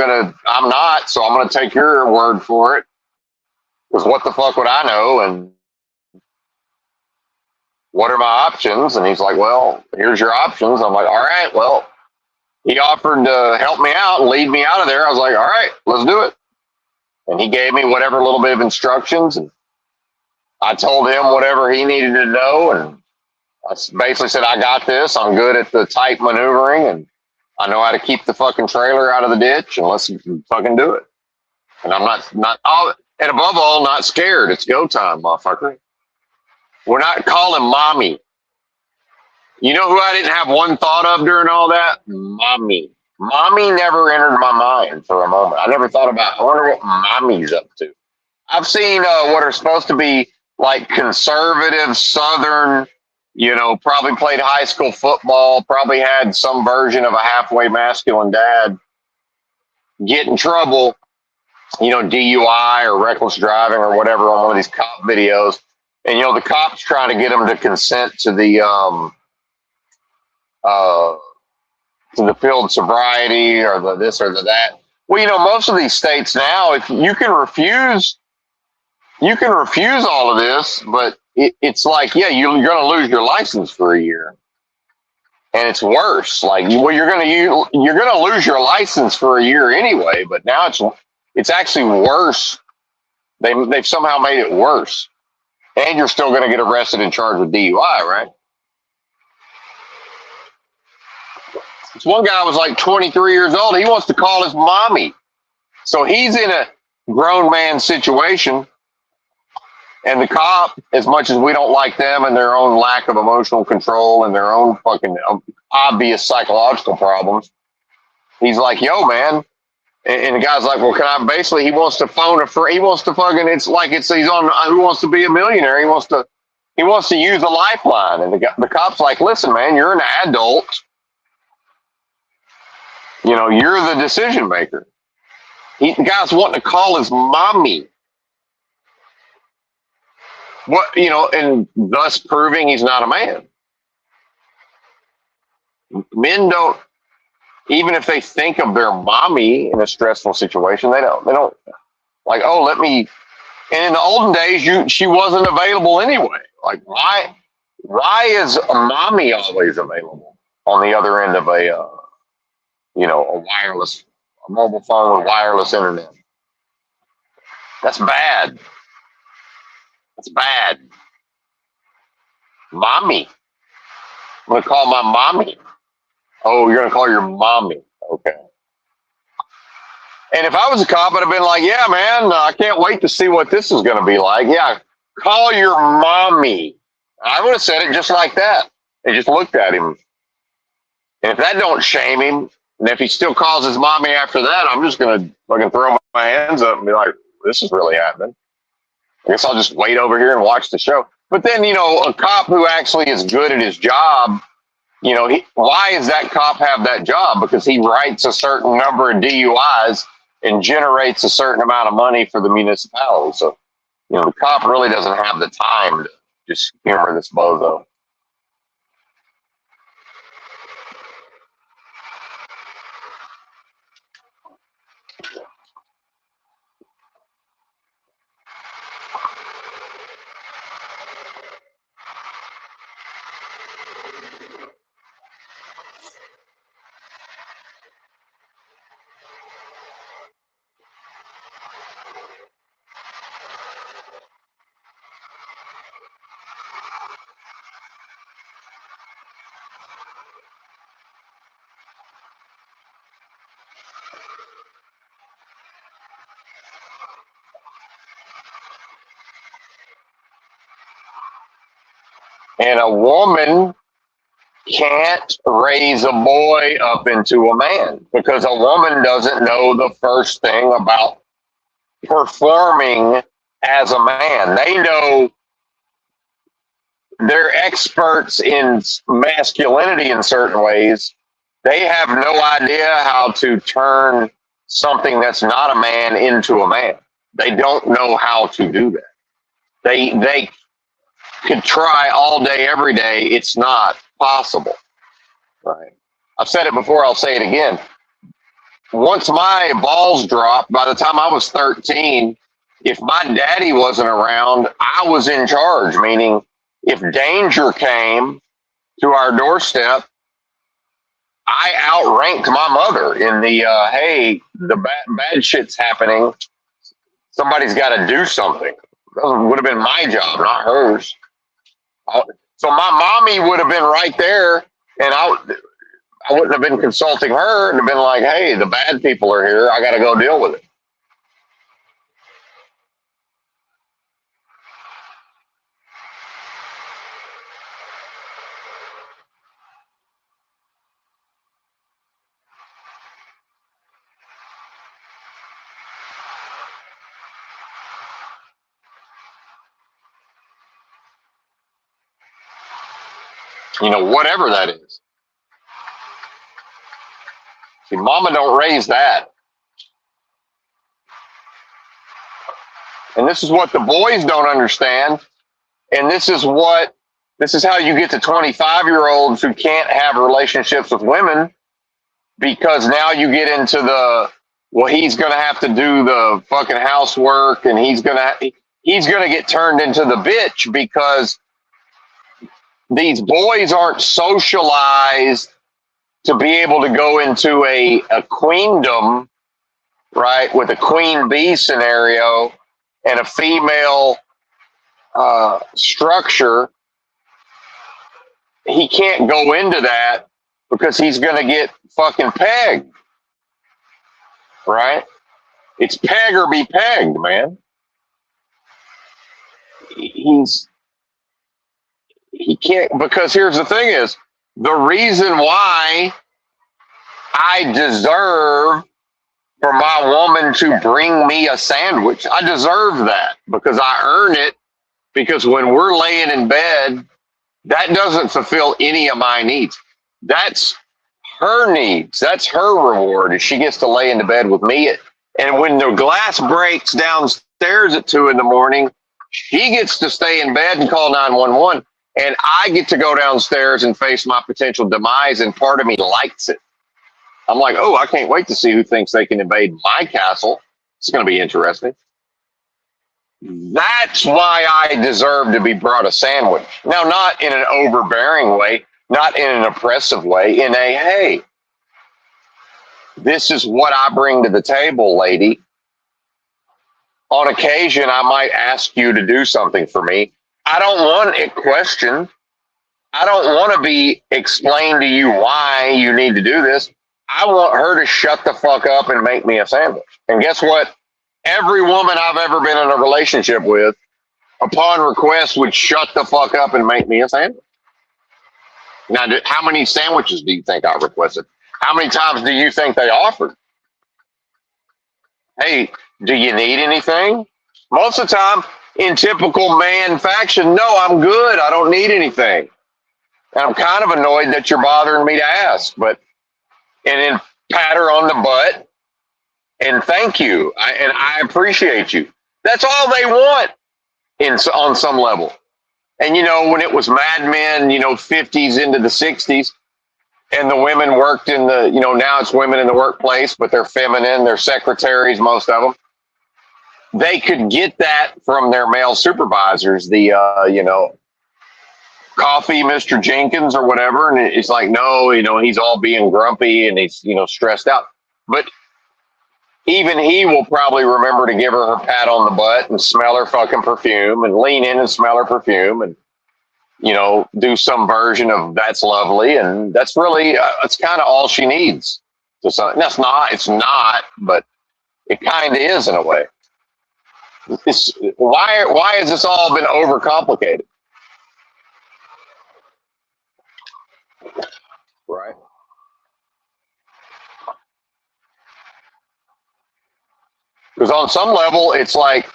not, so I'm gonna take your word for it. Because what the fuck would I know? And what are my options? And he's like, well, here's your options. I'm like, all right, well, he offered to help me out and lead me out of there. I was like, all right, let's do it. And he gave me whatever little bit of instructions, and I told him whatever he needed to know. And I basically said, I got this. I'm good at the tight maneuvering, and I know how to keep the fucking trailer out of the ditch, and let's fucking do it. And I'm not, oh, and above all, not scared. It's go time, motherfucker. We're not calling mommy. You know who I didn't have one thought of during all that? Mommy. Mommy never entered my mind for a moment. I never thought about, I wonder what mommy's up to. I've seen what are supposed to be like conservative Southern, probably played high school football, probably had some version of a halfway masculine dad get in trouble, DUI or reckless driving or whatever on one of these cop videos. And, the cops trying to get them to consent to the field sobriety or the this or the that. Well, most of these states now, if you can refuse all of this, but it's like, yeah, you're going to lose your license for a year, and it's worse. Like, well, you're going to lose your license for a year anyway, but now it's actually worse. They've somehow made it worse, and you're still going to get arrested and charged with DUI, right? This one guy was like 23 years old. He wants to call his mommy, so he's in a grown man situation. And the cop, as much as we don't like them and their own lack of emotional control and their own fucking obvious psychological problems, he's like, yo, man. And the guy's like, well, can I basically, he wants to phone a friend. He wants to fucking, it's like he's on Who Wants to Be a Millionaire. He wants to use a lifeline. And the cop's like, listen, man, you're an adult. You're the decision maker. The guy's wanting to call his mommy. What, and thus proving he's not a man. Men don't, even if they think of their mommy in a stressful situation, they don't like, oh, let me. And in the olden days, she wasn't available anyway. Like, why is a mommy always available on the other end of a mobile phone with wireless internet? That's bad. That's bad. Mommy. I'm going to call my mommy. Oh, you're going to call your mommy. Okay. And if I was a cop, I'd have been like, yeah, man, I can't wait to see what this is going to be like. Yeah, call your mommy. I would have said it just like that. They just looked at him. And if that don't shame him, and if he still calls his mommy after that, I'm just going to fucking throw my hands up and be like, this is really happening. I guess I'll just wait over here and watch the show. But then, a cop who actually is good at his job, why does that cop have that job? Because he writes a certain number of DUIs and generates a certain amount of money for the municipality. So, the cop really doesn't have the time to just humor this bozo. And a woman can't raise a boy up into a man because a woman doesn't know the first thing about performing as a man. They know, they're experts in masculinity in certain ways. They have no idea how to turn something that's not a man into a man. They don't know how to do that. They could try all day, every day. It's not possible. right? I've said it before, I'll say it again. Once my balls dropped, by the time I was 13, if my daddy wasn't around, I was in charge, meaning if danger came to our doorstep, I outranked my mother in the, hey, the bad shit's happening. Somebody's got to do something. That would have been my job, not hers. So my mommy would have been right there, and I wouldn't have been consulting her and have been like, hey, the bad people are here. I got to go deal with it. Whatever that is. See, mama don't raise that. And this is what the boys don't understand. And this is how you get to 25-year-olds who can't have relationships with women, because now you get into he's going to have to do the fucking housework, and he's going to get turned into the bitch because these boys aren't socialized to be able to go into a queendom, right, with a queen bee scenario and a female structure. He can't go into that because he's going to get fucking pegged, right? It's peg or be pegged, man. He can't, because here's the thing is, the reason why I deserve for my woman to bring me a sandwich, I deserve that because I earn it, because when we're laying in bed, that doesn't fulfill any of my needs. That's her needs. That's her reward, is she gets to lay into bed with me. And when the glass breaks downstairs at 2 a.m, she gets to stay in bed and call 911. And I get to go downstairs and face my potential demise. And part of me likes it. I'm like, oh, I can't wait to see who thinks they can invade my castle. It's going to be interesting. That's why I deserve to be brought a sandwich. Now, not in an overbearing way, not in an oppressive way, in a, hey, this is what I bring to the table, lady. On occasion, I might ask you to do something for me. I don't want it questioned. I don't want to be explained to you why you need to do this. I want her to shut the fuck up and make me a sandwich. And guess what? Every woman I've ever been in a relationship with, upon request, would shut the fuck up and make me a sandwich. Now, how many sandwiches do you think I requested? How many times do you think they offered? Hey, do you need anything? Most of the time, in typical man fashion, no, I'm good. I don't need anything. And I'm kind of annoyed that you're bothering me to ask, and then pat her on the butt and thank you. I appreciate you. That's all they want on some level. And, when it was Mad Men, 50s into the 60s, and the women worked in the, now it's women in the workplace, but they're feminine, they're secretaries, most of them. They could get that from their male supervisors, the, coffee, Mr. Jenkins or whatever. And it's like, no, he's all being grumpy and he's, stressed out. But even he will probably remember to give her pat on the butt and smell her fucking perfume and lean in and smell her perfume and, do some version of that's lovely. And that's really, that's kind of all she needs. It's not, but it kind of is in a way. Why has this all been overcomplicated? Right. Because on some level, it's like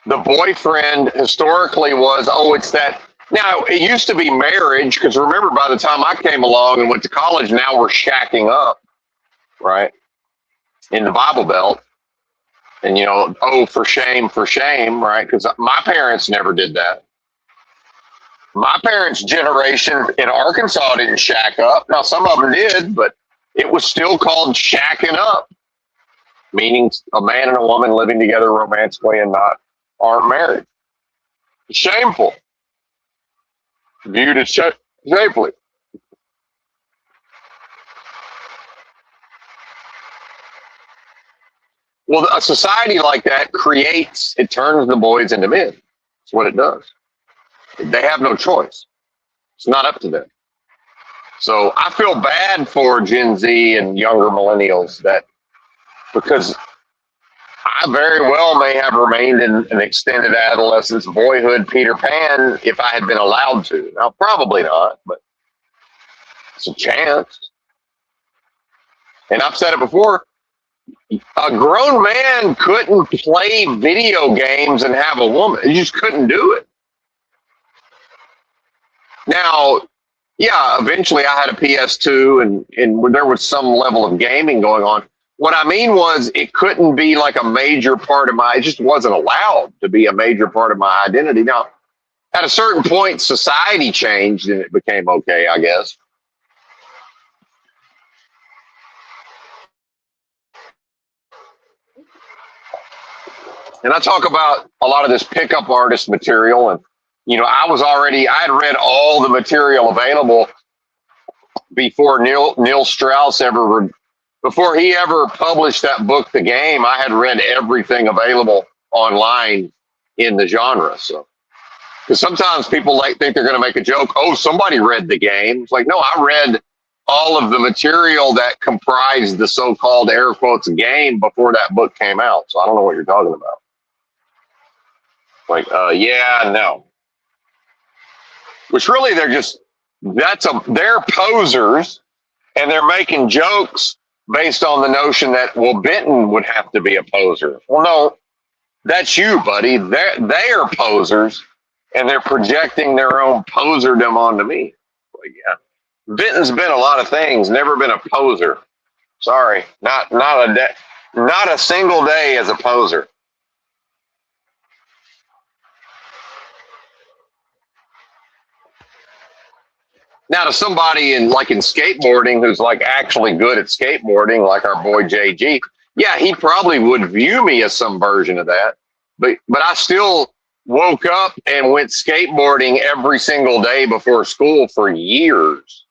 the boyfriend historically was, it's that. Now, it used to be marriage, because remember, by the time I came along and went to college, now we're shacking up, right, in the Bible Belt. And, for shame, right, because my parents never did that. My parents' generation in Arkansas didn't shack up. Now, some of them did, but it was still called shacking up, meaning a man and a woman living together romantically and aren't married. Shameful, viewed as shamefully. Well, a society like that it turns the boys into men. That's what it does. They have no choice. It's not up to them. So I feel bad for Gen Z and younger millennials because I very well may have remained in an extended adolescence, boyhood, Peter Pan if I had been allowed to. Now, probably not, but it's a chance. And I've said it before, a grown man couldn't play video games and have a woman. He just couldn't do it. Now, yeah, eventually I had a PS2 and there was some level of gaming going on. What I mean was it couldn't be like a major part of it just wasn't allowed to be a major part of my identity. Now, at a certain point, society changed and it became okay, I guess. And I talk about a lot of this pickup artist material. And, I had read all the material available before Neil Strauss before he ever published that book, The Game. I had read everything available online in the genre. So, because sometimes people think they're going to make a joke. Oh, somebody read The Game. It's like, no, I read all of the material that comprised the so-called air quotes game before that book came out. So I don't know what you're talking about. Like, yeah, no. Which really they're posers and they're making jokes based on the notion that, well, Benton would have to be a poser. Well, no, that's you, buddy. They are posers and they're projecting their own poserdom onto me. Like, yeah. Benton's been a lot of things, never been a poser. Sorry, not a single day as a poser. Now, to somebody in skateboarding who's like actually good at skateboarding, like our boy JG, yeah, he probably would view me as some version of that. But I still woke up and went skateboarding every single day before school for years,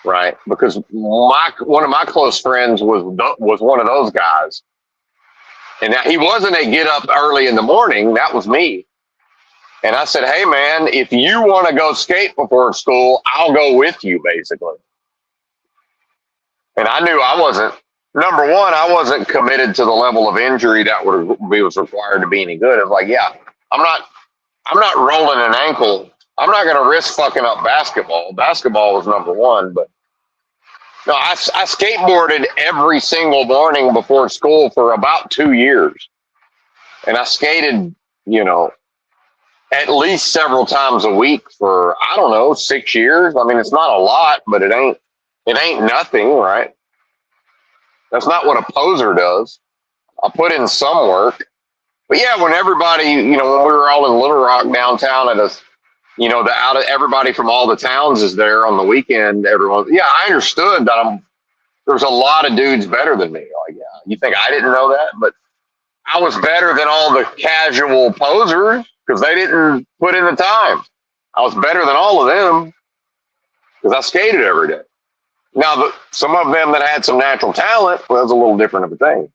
right? Because one of my close friends was one of those guys, and now he wasn't a get up early in the morning. That was me. And I said, hey, man, if you want to go skate before school, I'll go with you, basically. And I knew number one, I wasn't committed to the level of injury that was required to be any good. It's like, yeah, I'm not rolling an ankle. I'm not going to risk fucking up basketball. Basketball was number one. But no, I skateboarded every single morning before school for about 2 years. And I skated, at least several times a week for, I don't know, 6 years. I mean, it's not a lot, but it ain't nothing, right? That's not what a poser does. I put in some work. But yeah, when everybody, when we were all in Little Rock downtown everybody from all the towns is there on the weekend, yeah, I understood that there's a lot of dudes better than me. Like, yeah, you think I didn't know that? But I was better than all the casual posers because they didn't put in the time. I was better than all of them because I skated every day. Now, some of them that had some natural talent, well, that's a little different of a thing.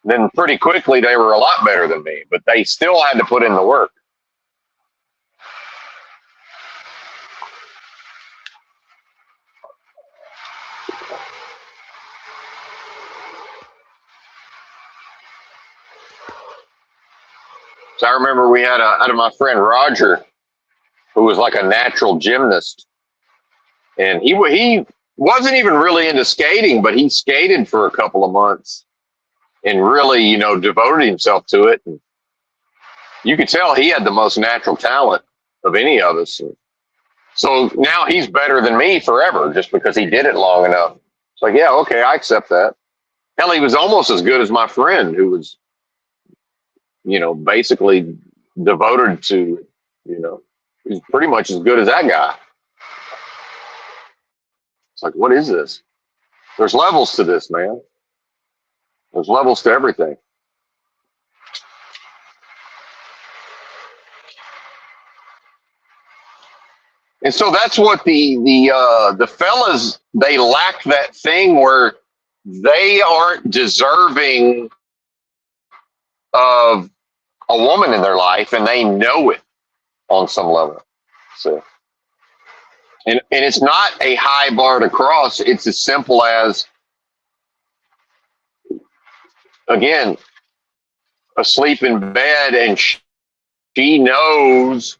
Then pretty quickly, they were a lot better than me, but they still had to put in the work. So I remember we had out of my friend Roger, who was like a natural gymnast, and he wasn't even really into skating, but he skated for a couple of months and really, devoted himself to it. And you could tell he had the most natural talent of any of us. So now he's better than me forever just because he did it long enough. It's like, yeah, okay, I accept that. Hell, he was almost as good as my friend who was, basically devoted to, He's pretty much as good as that guy. It's like, what is this? There's levels to this, man. There's levels to everything. And so that's what the fellas, they lack that thing where they aren't deserving of a woman in their life, and they know it on some level. So, and it's not a high bar to cross. It's as simple as, again, asleep in bed, and she knows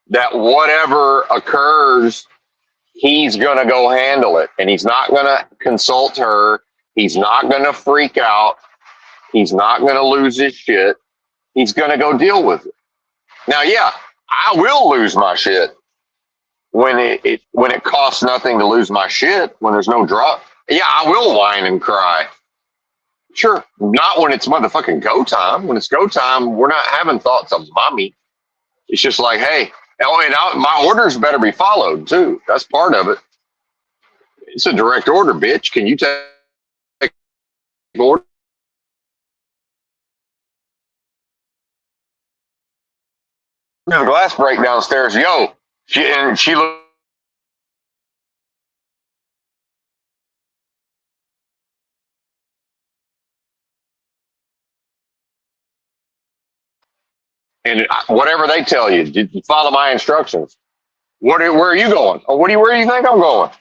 that whatever occurs, he's going to go handle it. And he's not going to consult her. He's not going to freak out. He's not going to lose his shit. He's going to go deal with it. Now, yeah, I will lose my shit when it costs nothing to lose my shit, when there's no drop. Yeah, I will whine and cry. Sure. Not when it's motherfucking go time. When it's go time, we're not having thoughts of mommy. It's just like, hey, my orders better be followed too. That's part of it. It's a direct order, bitch. Can you take order? There's a glass break downstairs. Yo, she looked. And whatever they tell you, did you follow my instructions? Where are you going? Or where do you think I'm going?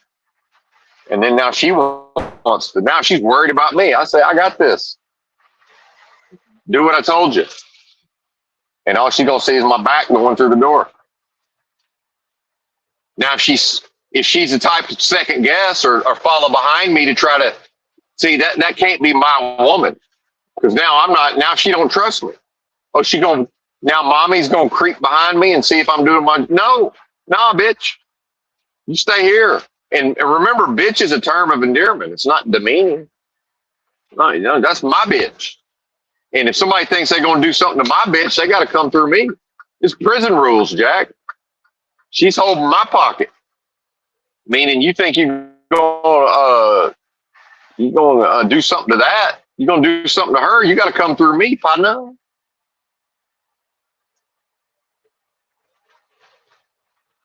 And then now she wants to. Now she's worried about me. I say, I got this. Do what I told you. And all she's gonna see is my back going through the door. Now, if she's the type to second guess or follow behind me to try to see that can't be my woman, because now she don't trust me. Oh, now mommy's gonna creep behind me and see if I'm doing my no, bitch. You stay here. And remember, bitch is a term of endearment. It's not demeaning. No, that's my bitch. And if somebody thinks they're going to do something to my bitch, they got to come through me. It's prison rules, Jack. She's holding my pocket. Meaning you think you're going to do something to that. You're going to do something to her. You got to come through me, partner.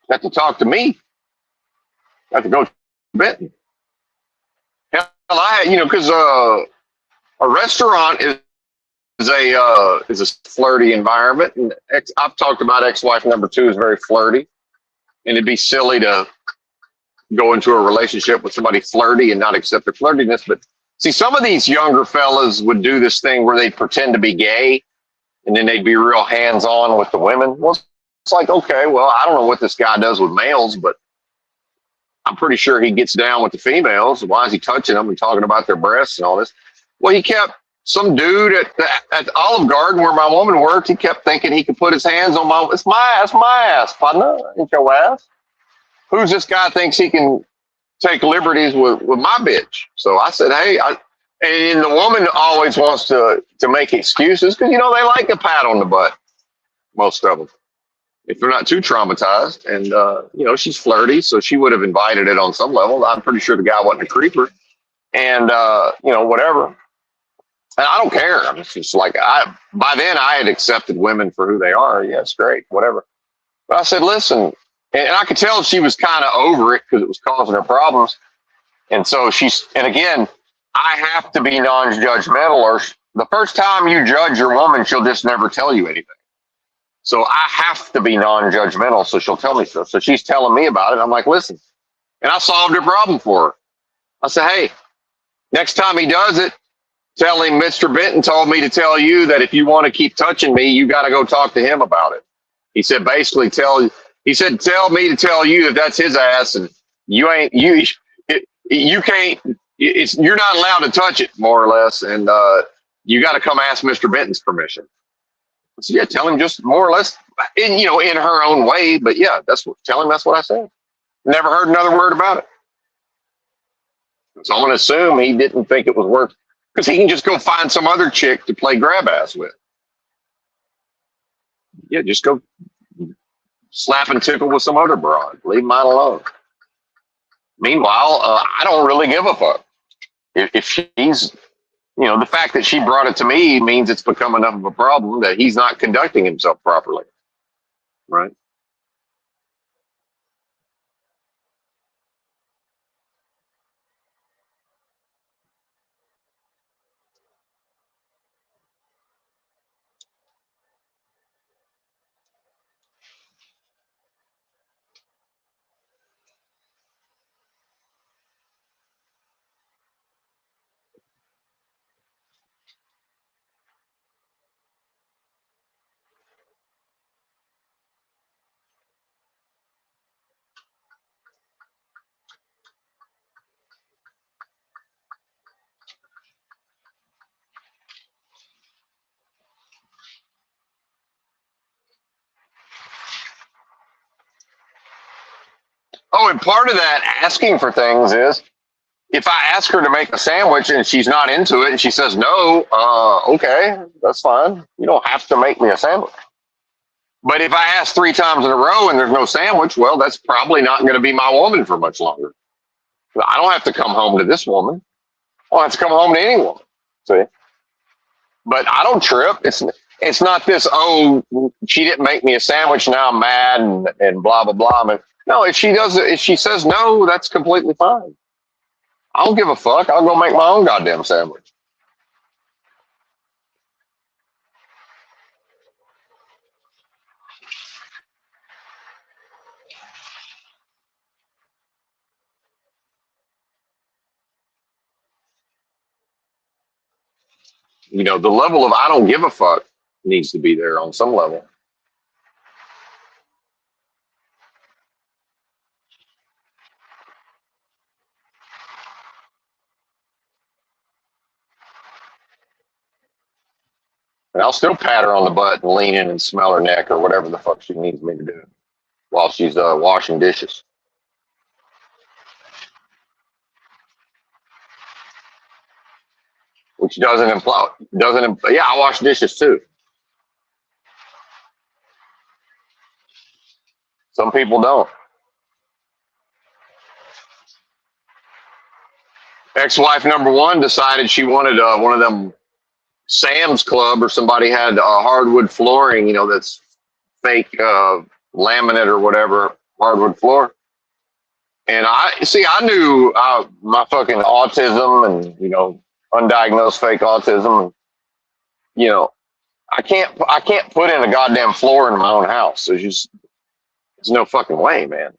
Got to talk to me. Got to go to Benton. Hell, because a restaurant is a flirty environment, and I've talked about ex-wife number 2 is very flirty, and it'd be silly to go into a relationship with somebody flirty and not accept their flirtiness. But see, some of these younger fellas would do this thing where they pretend to be gay, and then they'd be real hands-on with the women. Well, it's like, okay, well, I don't know what this guy does with males, but I'm pretty sure he gets down with the females. Why is he touching them and talking about their breasts and all this? Well, he kept some dude at Olive Garden where my woman worked. He kept thinking he could put his hands on it's my ass, partner. Ain't your ass. Who's this guy thinks he can take liberties with my bitch? So I said, hey, and the woman always wants to make excuses because, they like a pat on the butt. Most of them, if they're not too traumatized. And, she's flirty, so she would have invited it on some level. I'm pretty sure the guy wasn't a creeper. And, whatever. And I don't care. I'm just like, by then I had accepted women for who they are. Yeah, it's great, whatever. But I said, listen, and I could tell she was kind of over it because it was causing her problems. And so and again, I have to be non-judgmental, or the first time you judge your woman, she'll just never tell you anything. So I have to be non-judgmental, so she'll tell me so. So she's telling me about it. I'm like, listen, and I solved her problem for her. I said, hey, next time he does it, tell him Mr. Benton told me to tell you that if you want to keep touching me, you got to go talk to him about it. He said, basically tell me to tell you that that's his ass, and you can't, you're not allowed to touch it, more or less. And you got to come ask Mr. Benton's permission. So yeah, tell him just more or less in her own way. But yeah, tell him that's what I said. Never heard another word about it. So I'm going to assume he didn't think it was worth, because he can just go find some other chick to play grab ass with. Yeah, just go slap and tickle with some other broad. Leave mine alone. Meanwhile, I don't really give a fuck. If she's, the fact that she brought it to me means it's become enough of a problem that he's not conducting himself properly. Right. Oh, and part of that asking for things is if I ask her to make a sandwich and she's not into it and she says no, okay, that's fine. You don't have to make me a sandwich. But if I ask 3 times in a row and there's no sandwich, well, that's probably not going to be my woman for much longer. I don't have to come home to this woman. I don't have to come home to any woman. See? But I don't trip. It's not this, oh, she didn't make me a sandwich, now I'm mad and blah, blah, blah. But no, if she says no, that's completely fine. I don't give a fuck. I'll go make my own goddamn sandwich. The level of I don't give a fuck needs to be there on some level. And I'll still pat her on the butt and lean in and smell her neck or whatever the fuck she needs me to do while she's washing dishes. Which doesn't imply, yeah, I wash dishes too. Some people don't. Ex-wife number 1 decided she wanted one of them Sam's Club or somebody had hardwood flooring, that's fake laminate or whatever, hardwood floor. And I knew my fucking autism and, undiagnosed fake autism. I can't put in a goddamn floor in my own house. There's no fucking way, man.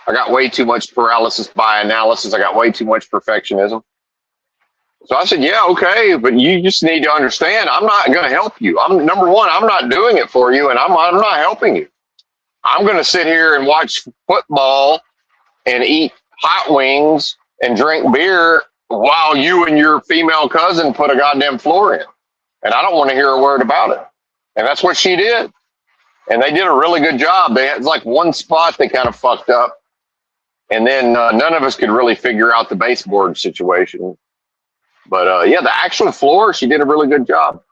I got way too much paralysis by analysis. I got way too much perfectionism. So I said, yeah, okay, but you just need to understand, I'm not going to help you. Number 1, I'm not doing it for you, and I'm not helping you. I'm going to sit here and watch football and eat hot wings and drink beer while you and your female cousin put a goddamn floor in. And I don't want to hear a word about it. And that's what she did. And they did a really good job. They had like one spot they kind of fucked up. And then none of us could really figure out the baseboard situation. But yeah, the actual floor, she did a really good job.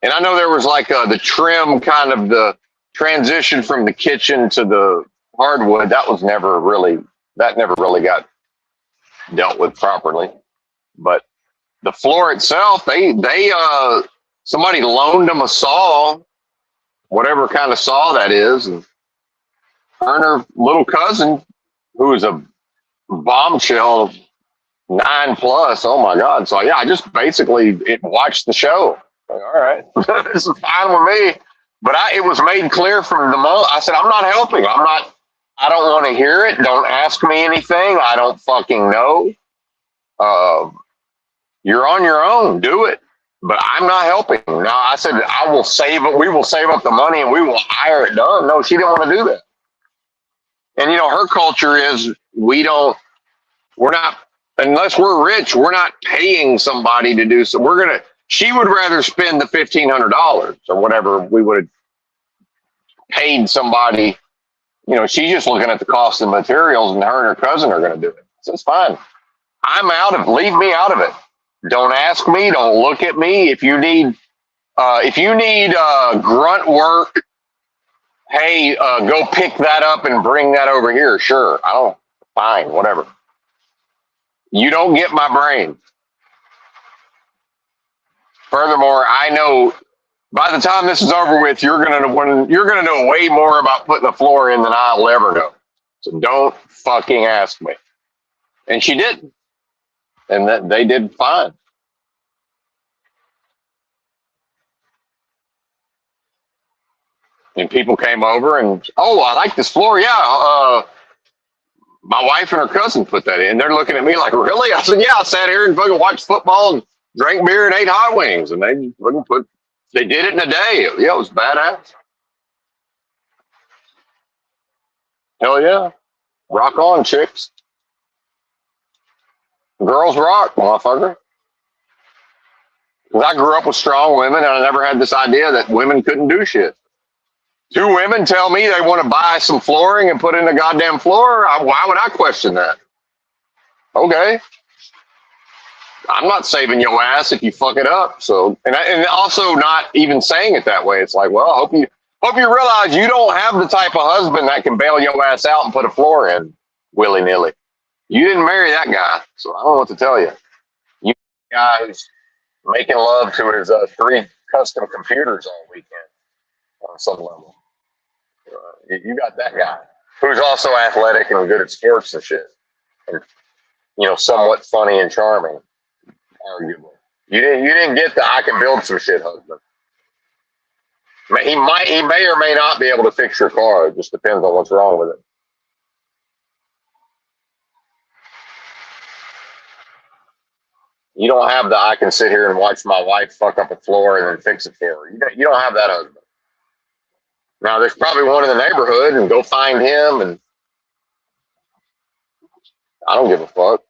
And I know there was like the trim, kind of the transition from the kitchen to the hardwood. That never really got dealt with properly. But the floor itself, they somebody loaned them a saw, whatever kind of saw that is, and her and her little cousin, who is a bombshell 9+. Oh my God. So yeah, I just basically watched the show. Like, all right, this is fine with me. But it was made clear from the moment I said, I'm not helping. I don't want to hear it. Don't ask me anything. I don't fucking know. You're on your own. Do it. But I'm not helping. Now I said, I will save it. We will save up the money and we will hire it done. No, she didn't want to do that. And her culture is we're not, unless we're rich, we're not paying somebody to do so. She would rather spend the $1,500 or whatever we would have paid somebody. She's just looking at the cost of materials, and her and her cousin are going to do it. So it's fine. Leave me out of it. Don't ask me. Don't look at me. If you need grunt work, Hey, go pick that up and bring that over here. Sure, I don't. Fine, whatever. You don't get my brain. Furthermore, I know by the time this is over with, you're gonna know way more about putting the floor in than I'll ever know. So don't fucking ask me. And she didn't, and that they did fine. And people came over and, oh, I like this floor. Yeah, my wife and her cousin put that in. They're looking at me like, really? I said, yeah. I sat here and fucking watched football and drank beer and ate hot wings, and they fucking put. They did it in a day. Yeah, it was badass. Hell yeah, rock on, chicks. Girls rock, motherfucker. 'Cause I grew up with strong women, and I never had this idea that women couldn't do shit. Two women tell me they want to buy some flooring and put in a goddamn floor. Why would I question that? Okay, I'm not saving your ass if you fuck it up. So, and also not even saying it that way. It's like, well, I hope you realize you don't have the type of husband that can bail your ass out and put a floor in willy nilly. You didn't marry that guy, so I don't know what to tell you. You guy who's making love to his three custom computers all weekend on some level. You got that guy who's also athletic and good at sports and shit, and somewhat funny and charming. Arguable. You didn't get the I can build some shit husband. He may or may not be able to fix your car. It just depends on what's wrong with it. You don't have the I can sit here and watch my wife fuck up a floor and then fix it for her. You don't have that husband. Now there's probably one in the neighborhood, and go find him, and I don't give a fuck.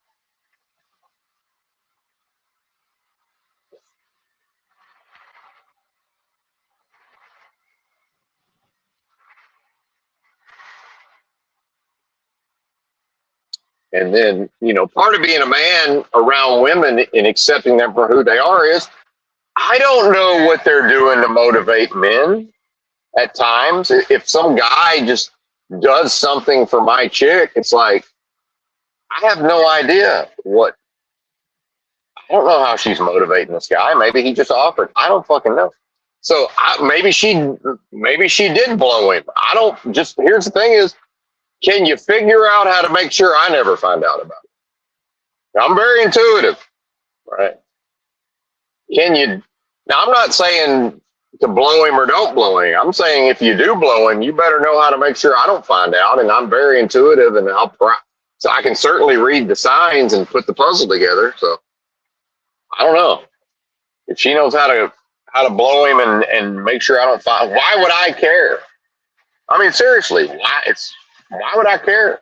And then, part of being a man around women and accepting them for who they are is I don't know what they're doing to motivate men at times. If some guy just does something for my chick, it's like, I have no idea what, I don't know how she's motivating this guy. Maybe he just offered. I don't fucking know. So maybe she did blow him. I don't just, here's the thing is, can you figure out how to make sure I never find out about it? I'm very intuitive, right? Can you, now I'm not saying to blow him or don't blow him. I'm saying if you do blow him, you better know how to make sure I don't find out. And I'm very intuitive, and so I can certainly read the signs and put the puzzle together. So I don't know if she knows how to blow him and make sure I don't find. Why would I care? I mean, seriously, why would I care?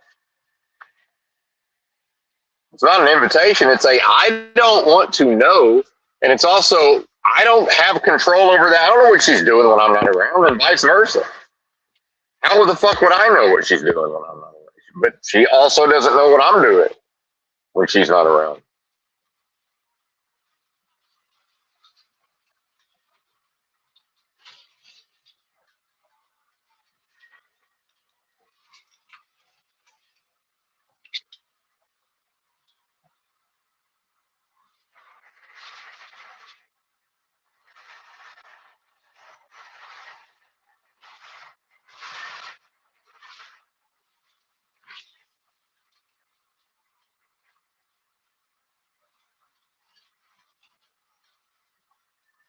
It's not an invitation. It's I don't want to know, and it's also I don't have control over that. I don't know what she's doing when I'm not around, and vice versa. How the fuck would I know what she's doing when I'm not around? But she also doesn't know what I'm doing when she's not around.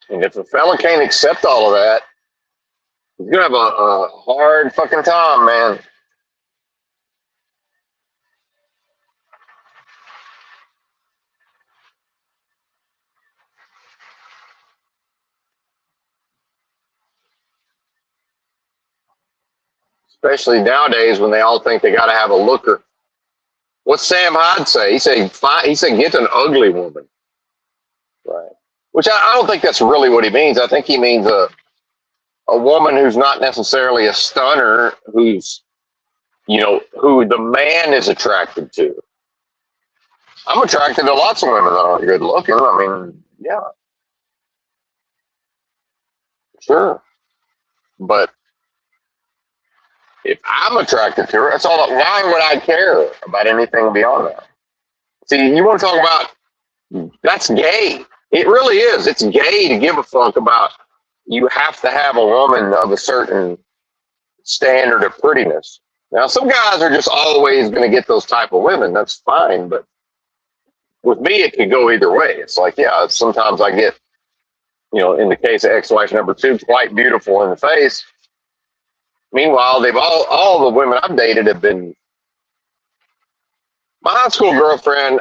And if a fella can't accept all of that, he's gonna have a hard fucking time, man. Especially nowadays when they all think they got to have a looker. What's Sam Hyde say? He said get an ugly woman, right? Which I don't think that's really what he means. I think he means a woman who's not necessarily a stunner, who's who the man is attracted to. I'm attracted to lots of women that aren't good looking. I mean, yeah, sure, but If I'm attracted to her, that's all. Why would I care about anything beyond that? See, you want to talk about that's gay. It really is. It's gay to give a fuck about. You have to have a woman of a certain standard of prettiness. Now, some guys are just always going to get those type of women. That's fine, but with me, it could go either way. It's like, yeah, sometimes I get, in the case of ex-wife number two, quite beautiful in the face. Meanwhile, they've all the women I've dated have been. My high school girlfriend,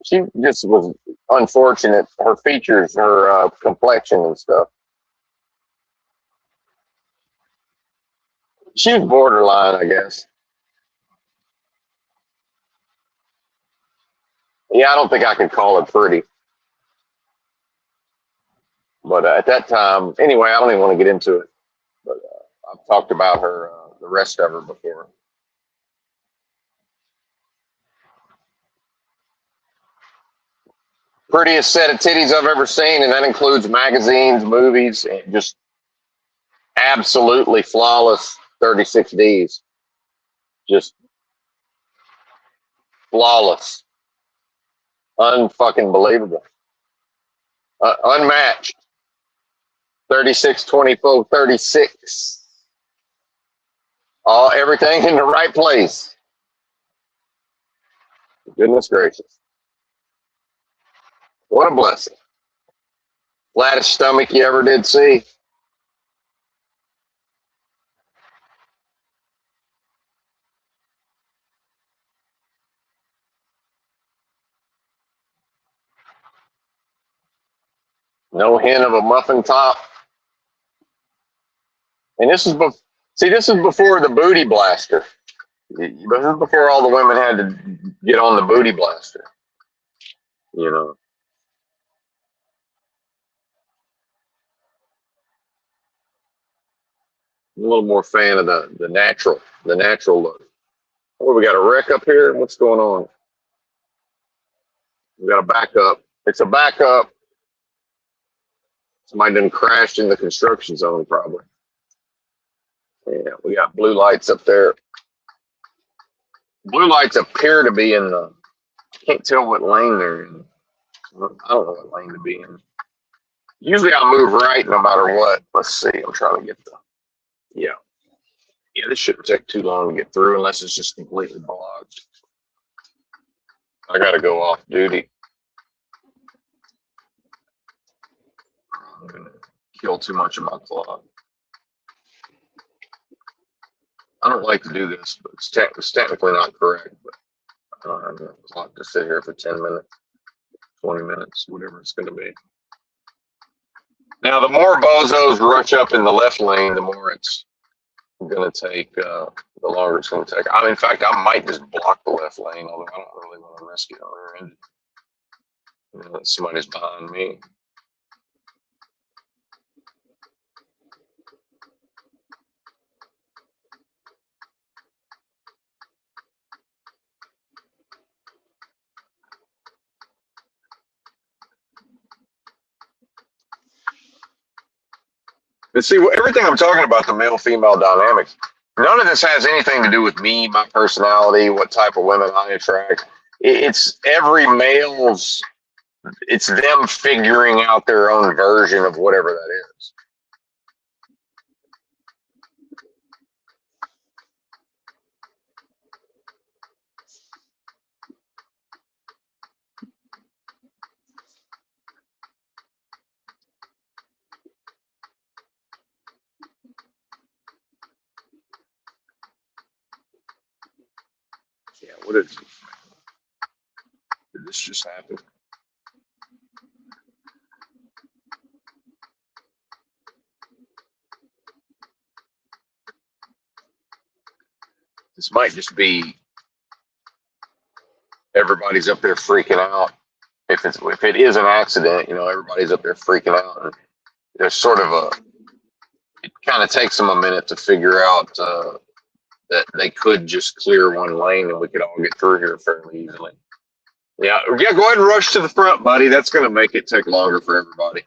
she just was unfortunate. Her features, her complexion and stuff. She was borderline, I guess. Yeah, I don't think I could call her pretty. But at that time, anyway, I don't even want to get into it. But I've talked about her, the rest of her before. Prettiest set of titties I've ever seen, and that includes magazines, movies, and just absolutely flawless 36Ds. Just flawless. Unfucking believable. Unmatched. 36, 24, 36. Everything in the right place. Goodness gracious. What a blessing. Flattest stomach you ever did see. No hint of a muffin top. And this is before the booty blaster. This is before all the women had to get on the booty blaster. You know, I'm a little more fan of the natural look. Oh, we got a wreck up here. What's going on? We got a backup. It's a backup. Somebody done crashed in the construction zone, probably. Yeah, we got blue lights up there. Blue lights appear to be in the. I can't tell what lane they're in. I don't know what lane to be in. Usually I move right no matter what. Let's see. I'm trying to get the. Yeah. Yeah, this shouldn't take too long to get through unless it's just completely blocked. I got to go off duty. I'm going to kill too much of my clock. I don't like to do this, but it's technically not correct. But I'm going to clock to sit here for 10 minutes, 20 minutes, whatever it's going to be. Now, the more bozos rush up in the left lane, the more it's going to take, the longer it's going to take. In fact, I might just block the left lane, although I don't really want to risk it on there. Somebody's behind me. But see, everything I'm talking about, the male-female dynamics, none of this has anything to do with me, my personality, what type of women I attract. It's every male's, it's them figuring out their own version of whatever that is. Yeah, what is this? Did this just happen? This might just be everybody's up there freaking out. If it is an accident, everybody's up there freaking out. And there's sort of it kind of takes them a minute to figure out that they could just clear one lane and we could all get through here fairly easily. Yeah, go ahead and rush to the front, buddy. That's going to make it take longer for everybody.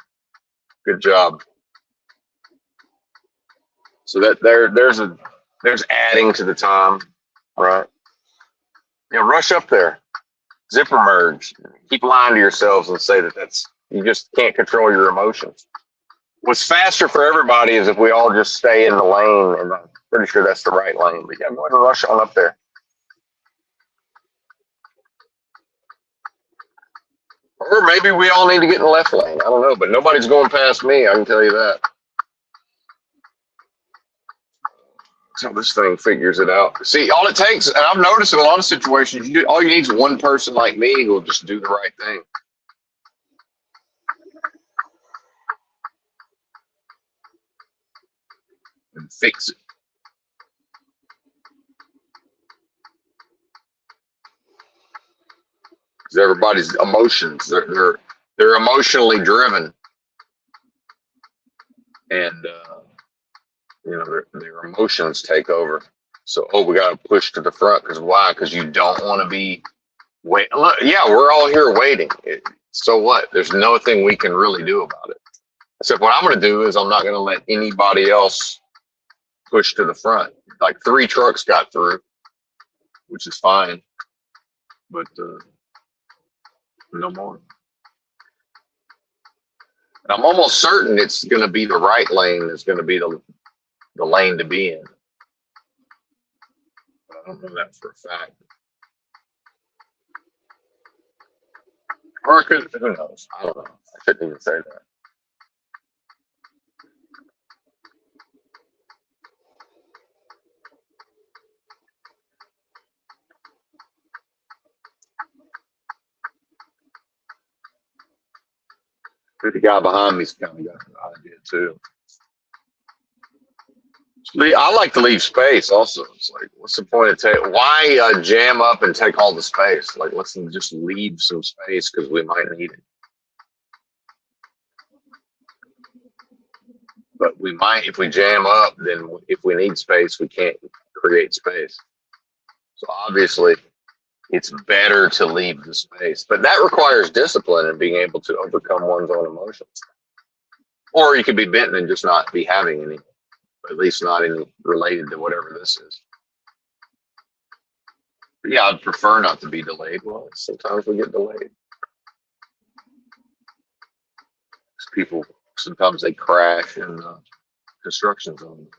Good job. So there's a There's adding to the time, right? Rush up there, zipper merge. Keep lying to yourselves and say that you just can't control your emotions. What's faster for everybody is if we all just stay in the lane, and I'm pretty sure that's the right lane. But yeah, go ahead and rush on up there. Or maybe we all need to get in the left lane. I don't know, but nobody's going past me. I can tell you that. So this thing figures it out. See, all it takes, and I've noticed in a lot of situations, all you need is one person like me who will just do the right thing and fix it. Because everybody's emotions, they're emotionally driven, and their emotions take over. So, we got to push to the front. Because why? Because you don't want to be wait. Look, yeah, we're all here waiting. So what? There's nothing we can really do about it. Except what I'm going to do is I'm not going to let anybody else push to the front. Like 3 trucks got through, which is fine, but no more. And I'm almost certain it's going to be the right lane that's going to be the lane to be in. But I don't know that for a fact. Or who knows? I don't know. I shouldn't even say that. The guy behind me's kind of got an idea too. I like to leave space also. It's like, what's the point of why jam up and take all the space? Like, let's just leave some space because we might need it. But we might, if we jam up, then if we need space, we can't create space. So obviously, it's better to leave the space. But that requires discipline and being able to overcome one's own emotions. Or you could be bitten and just not be having any, at least not any related to whatever this is. But yeah, I'd prefer not to be delayed. Well, sometimes we get delayed. People, sometimes they crash in construction zones.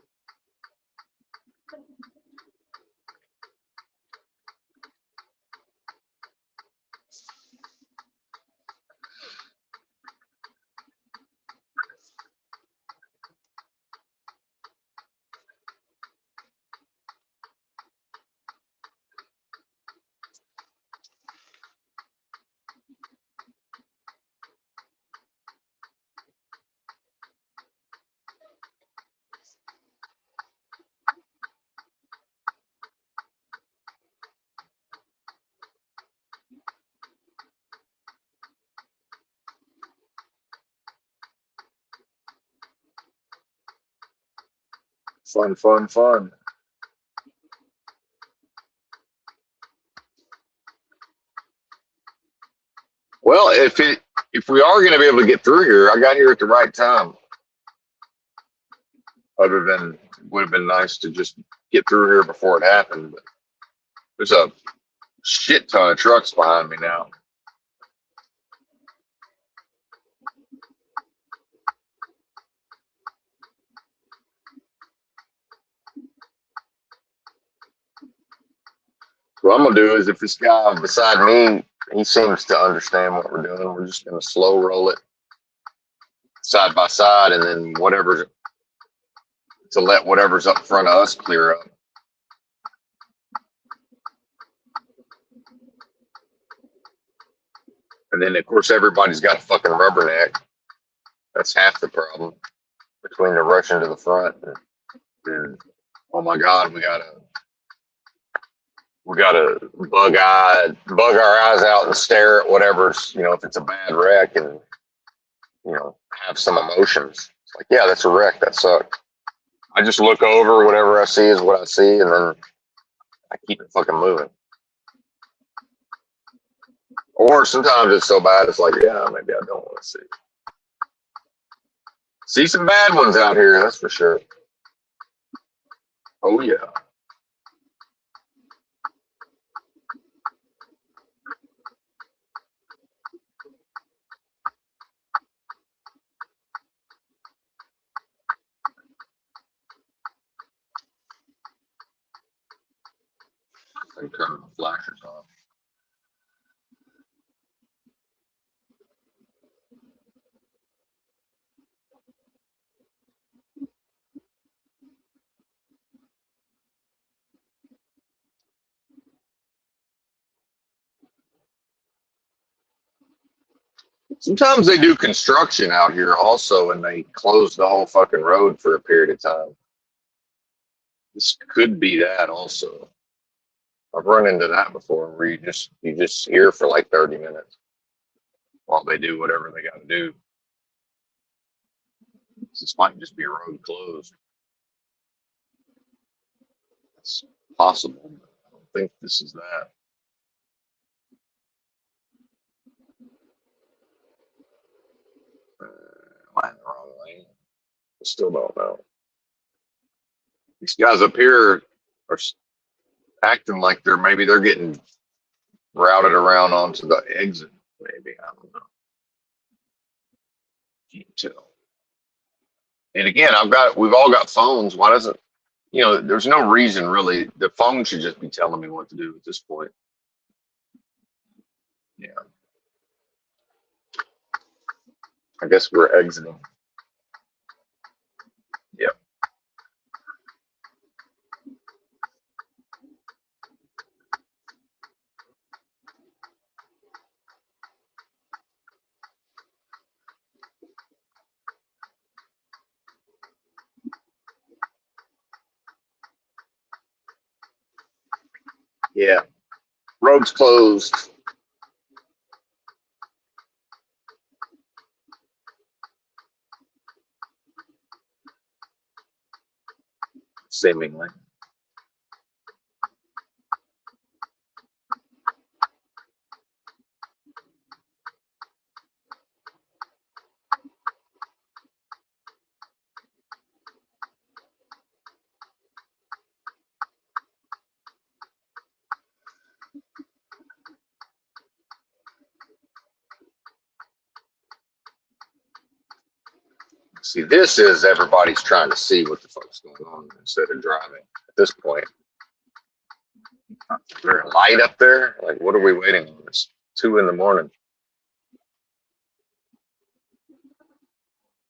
Fun, fun, fun. Well, if we are going to be able to get through here, I got here at the right time. Other than it would have been nice to just get through here before it happened. But there's a shit ton of trucks behind me now. What I'm gonna do is, if this guy beside me, he seems to understand what we're doing, we're just gonna slow roll it side by side, and then to let whatever's up front of us clear up. And then of course everybody's got a fucking rubberneck. That's half the problem between the rushing to the front and oh my god, we gotta bug our eyes out and stare at whatever's, if it's a bad wreck, and have some emotions. It's like, yeah, that's a wreck, that sucks. I just look over, whatever I see is what I see, and then I keep it fucking moving. Or sometimes it's so bad, it's like, yeah, maybe I don't want to see some bad ones out here, that's for sure. Oh yeah. They turn the flashers on. Sometimes they do construction out here also, and they close the whole fucking road for a period of time. This could be that also. I've run into that before, where you just here for like 30 minutes while they do whatever they got to do. This might just be a road closed. It's possible. I don't think this is that. Am I in the wrong lane? I still don't know. These guys up here are acting like they're getting routed around onto the exit. Maybe I don't know. Can't tell. And again, we've all got phones. Why doesn't there's no reason really. The phone should just be telling me what to do at this point. Yeah. I guess we're exiting. Yep. Yeah. Road's closed. Seemingly. See, this is everybody's trying to see what the fuck's going on instead of driving. At this point, is there a light up there? Like, what are we waiting on? It's 2 in the morning.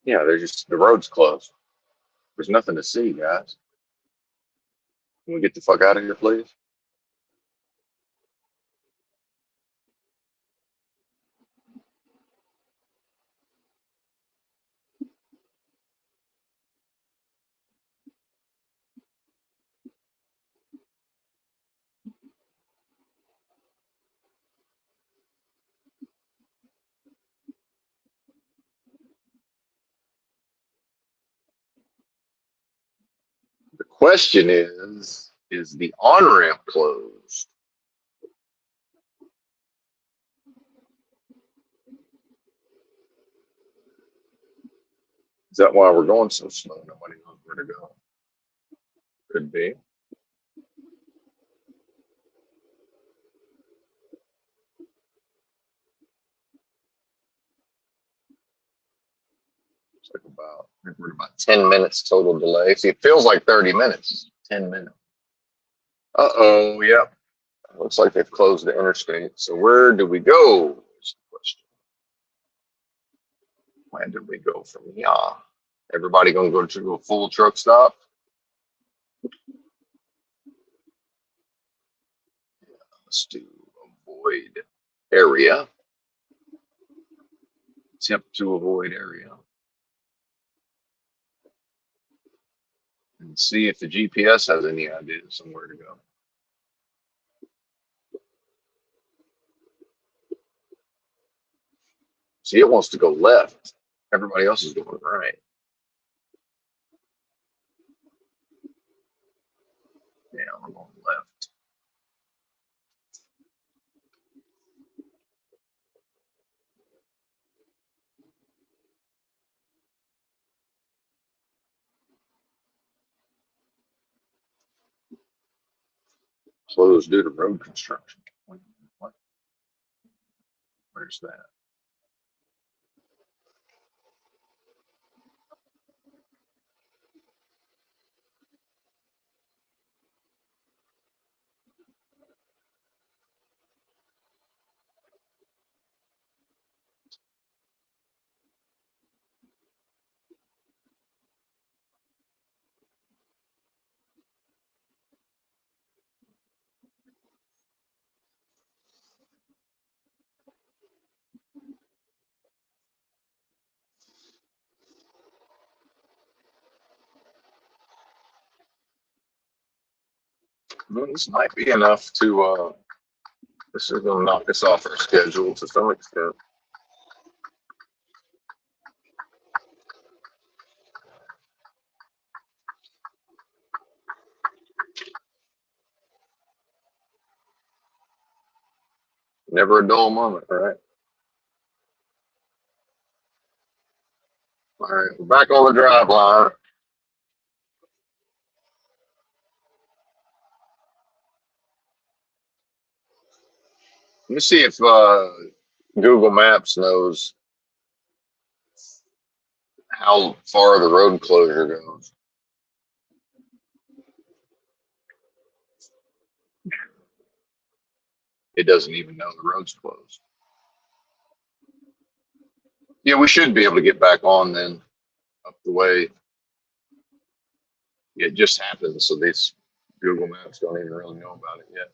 Yeah, the road's closed. There's nothing to see, guys. Can we get the fuck out of here, please? The question is the on ramp closed? Is that why we're going so slow? Nobody knows where to go. Could be. It's like we're about 10 minutes total delay. See, it feels like 30 minutes. 10 minutes. Uh-oh, yep. Looks like they've closed the interstate. So where do we go? Is the question. Where do we go from here? Everybody gonna go to a full truck stop? Let's do avoid area. Attempt to avoid area. And see if the GPS has any idea somewhere to go. See, it wants to go left. Everybody else is going right. Yeah, we're going left. closed due to road construction. What? Where's that? Well, this might be enough to. This is going to knock us off our schedule to some extent. Never a dull moment, right? All right, we're back on the drive line. Let me see if Google Maps knows how far the road closure goes. It doesn't even know the road's closed. Yeah, we should be able to get back on then up the way. It just happened, so these Google Maps don't even really know about it yet.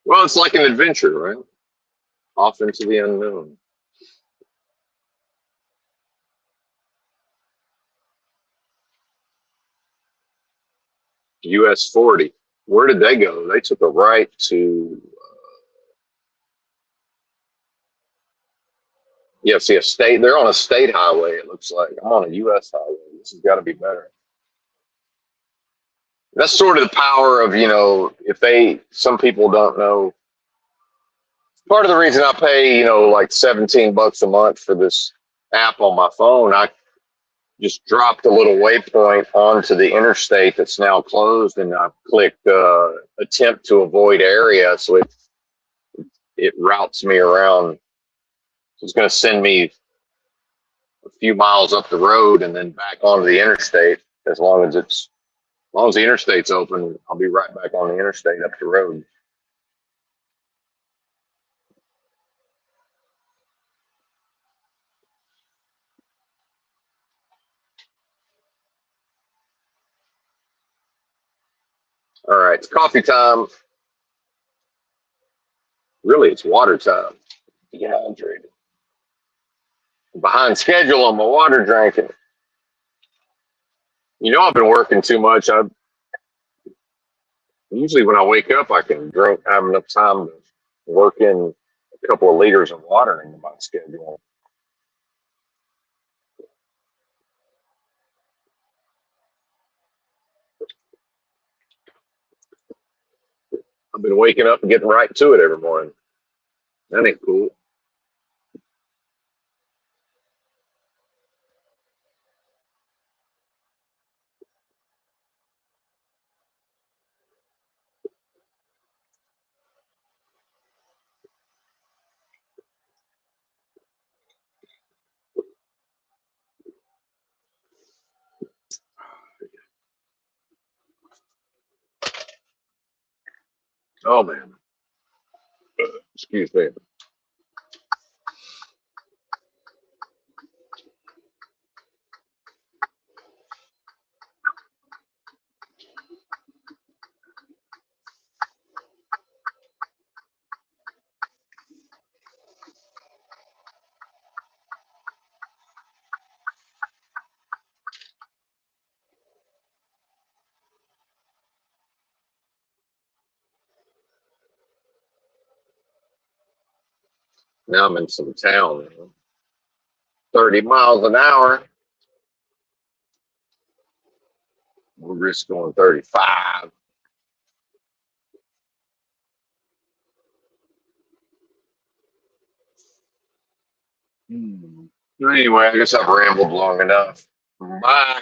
Well, it's like an adventure, right? Off into the unknown. US 40. Where did they go? They took a right to, yeah, see a state. They're on a state highway, it looks like. I'm on a US highway. This has got to be better. That's sort of the power of, if some people don't know. Part of the reason I pay, like $17 a month for this app on my phone, I just dropped a little waypoint onto the interstate that's now closed, and I clicked attempt to avoid area, so it routes me around. So it's going to send me a few miles up the road and then back onto the interstate. As long as the interstate's open, I'll be right back on the interstate up the road. All right, it's coffee time. Really, it's water time. Dehydrated. Behind schedule on my water drinking. I've been working too much. Usually when I wake up, I can have enough time to work in a couple of liters of water into my schedule. I've been waking up and getting right to it every morning. That ain't cool. Oh man. Excuse me. Now I'm in some town. 30 miles an hour. We're just going 35. Anyway, I guess I've rambled long enough. Bye.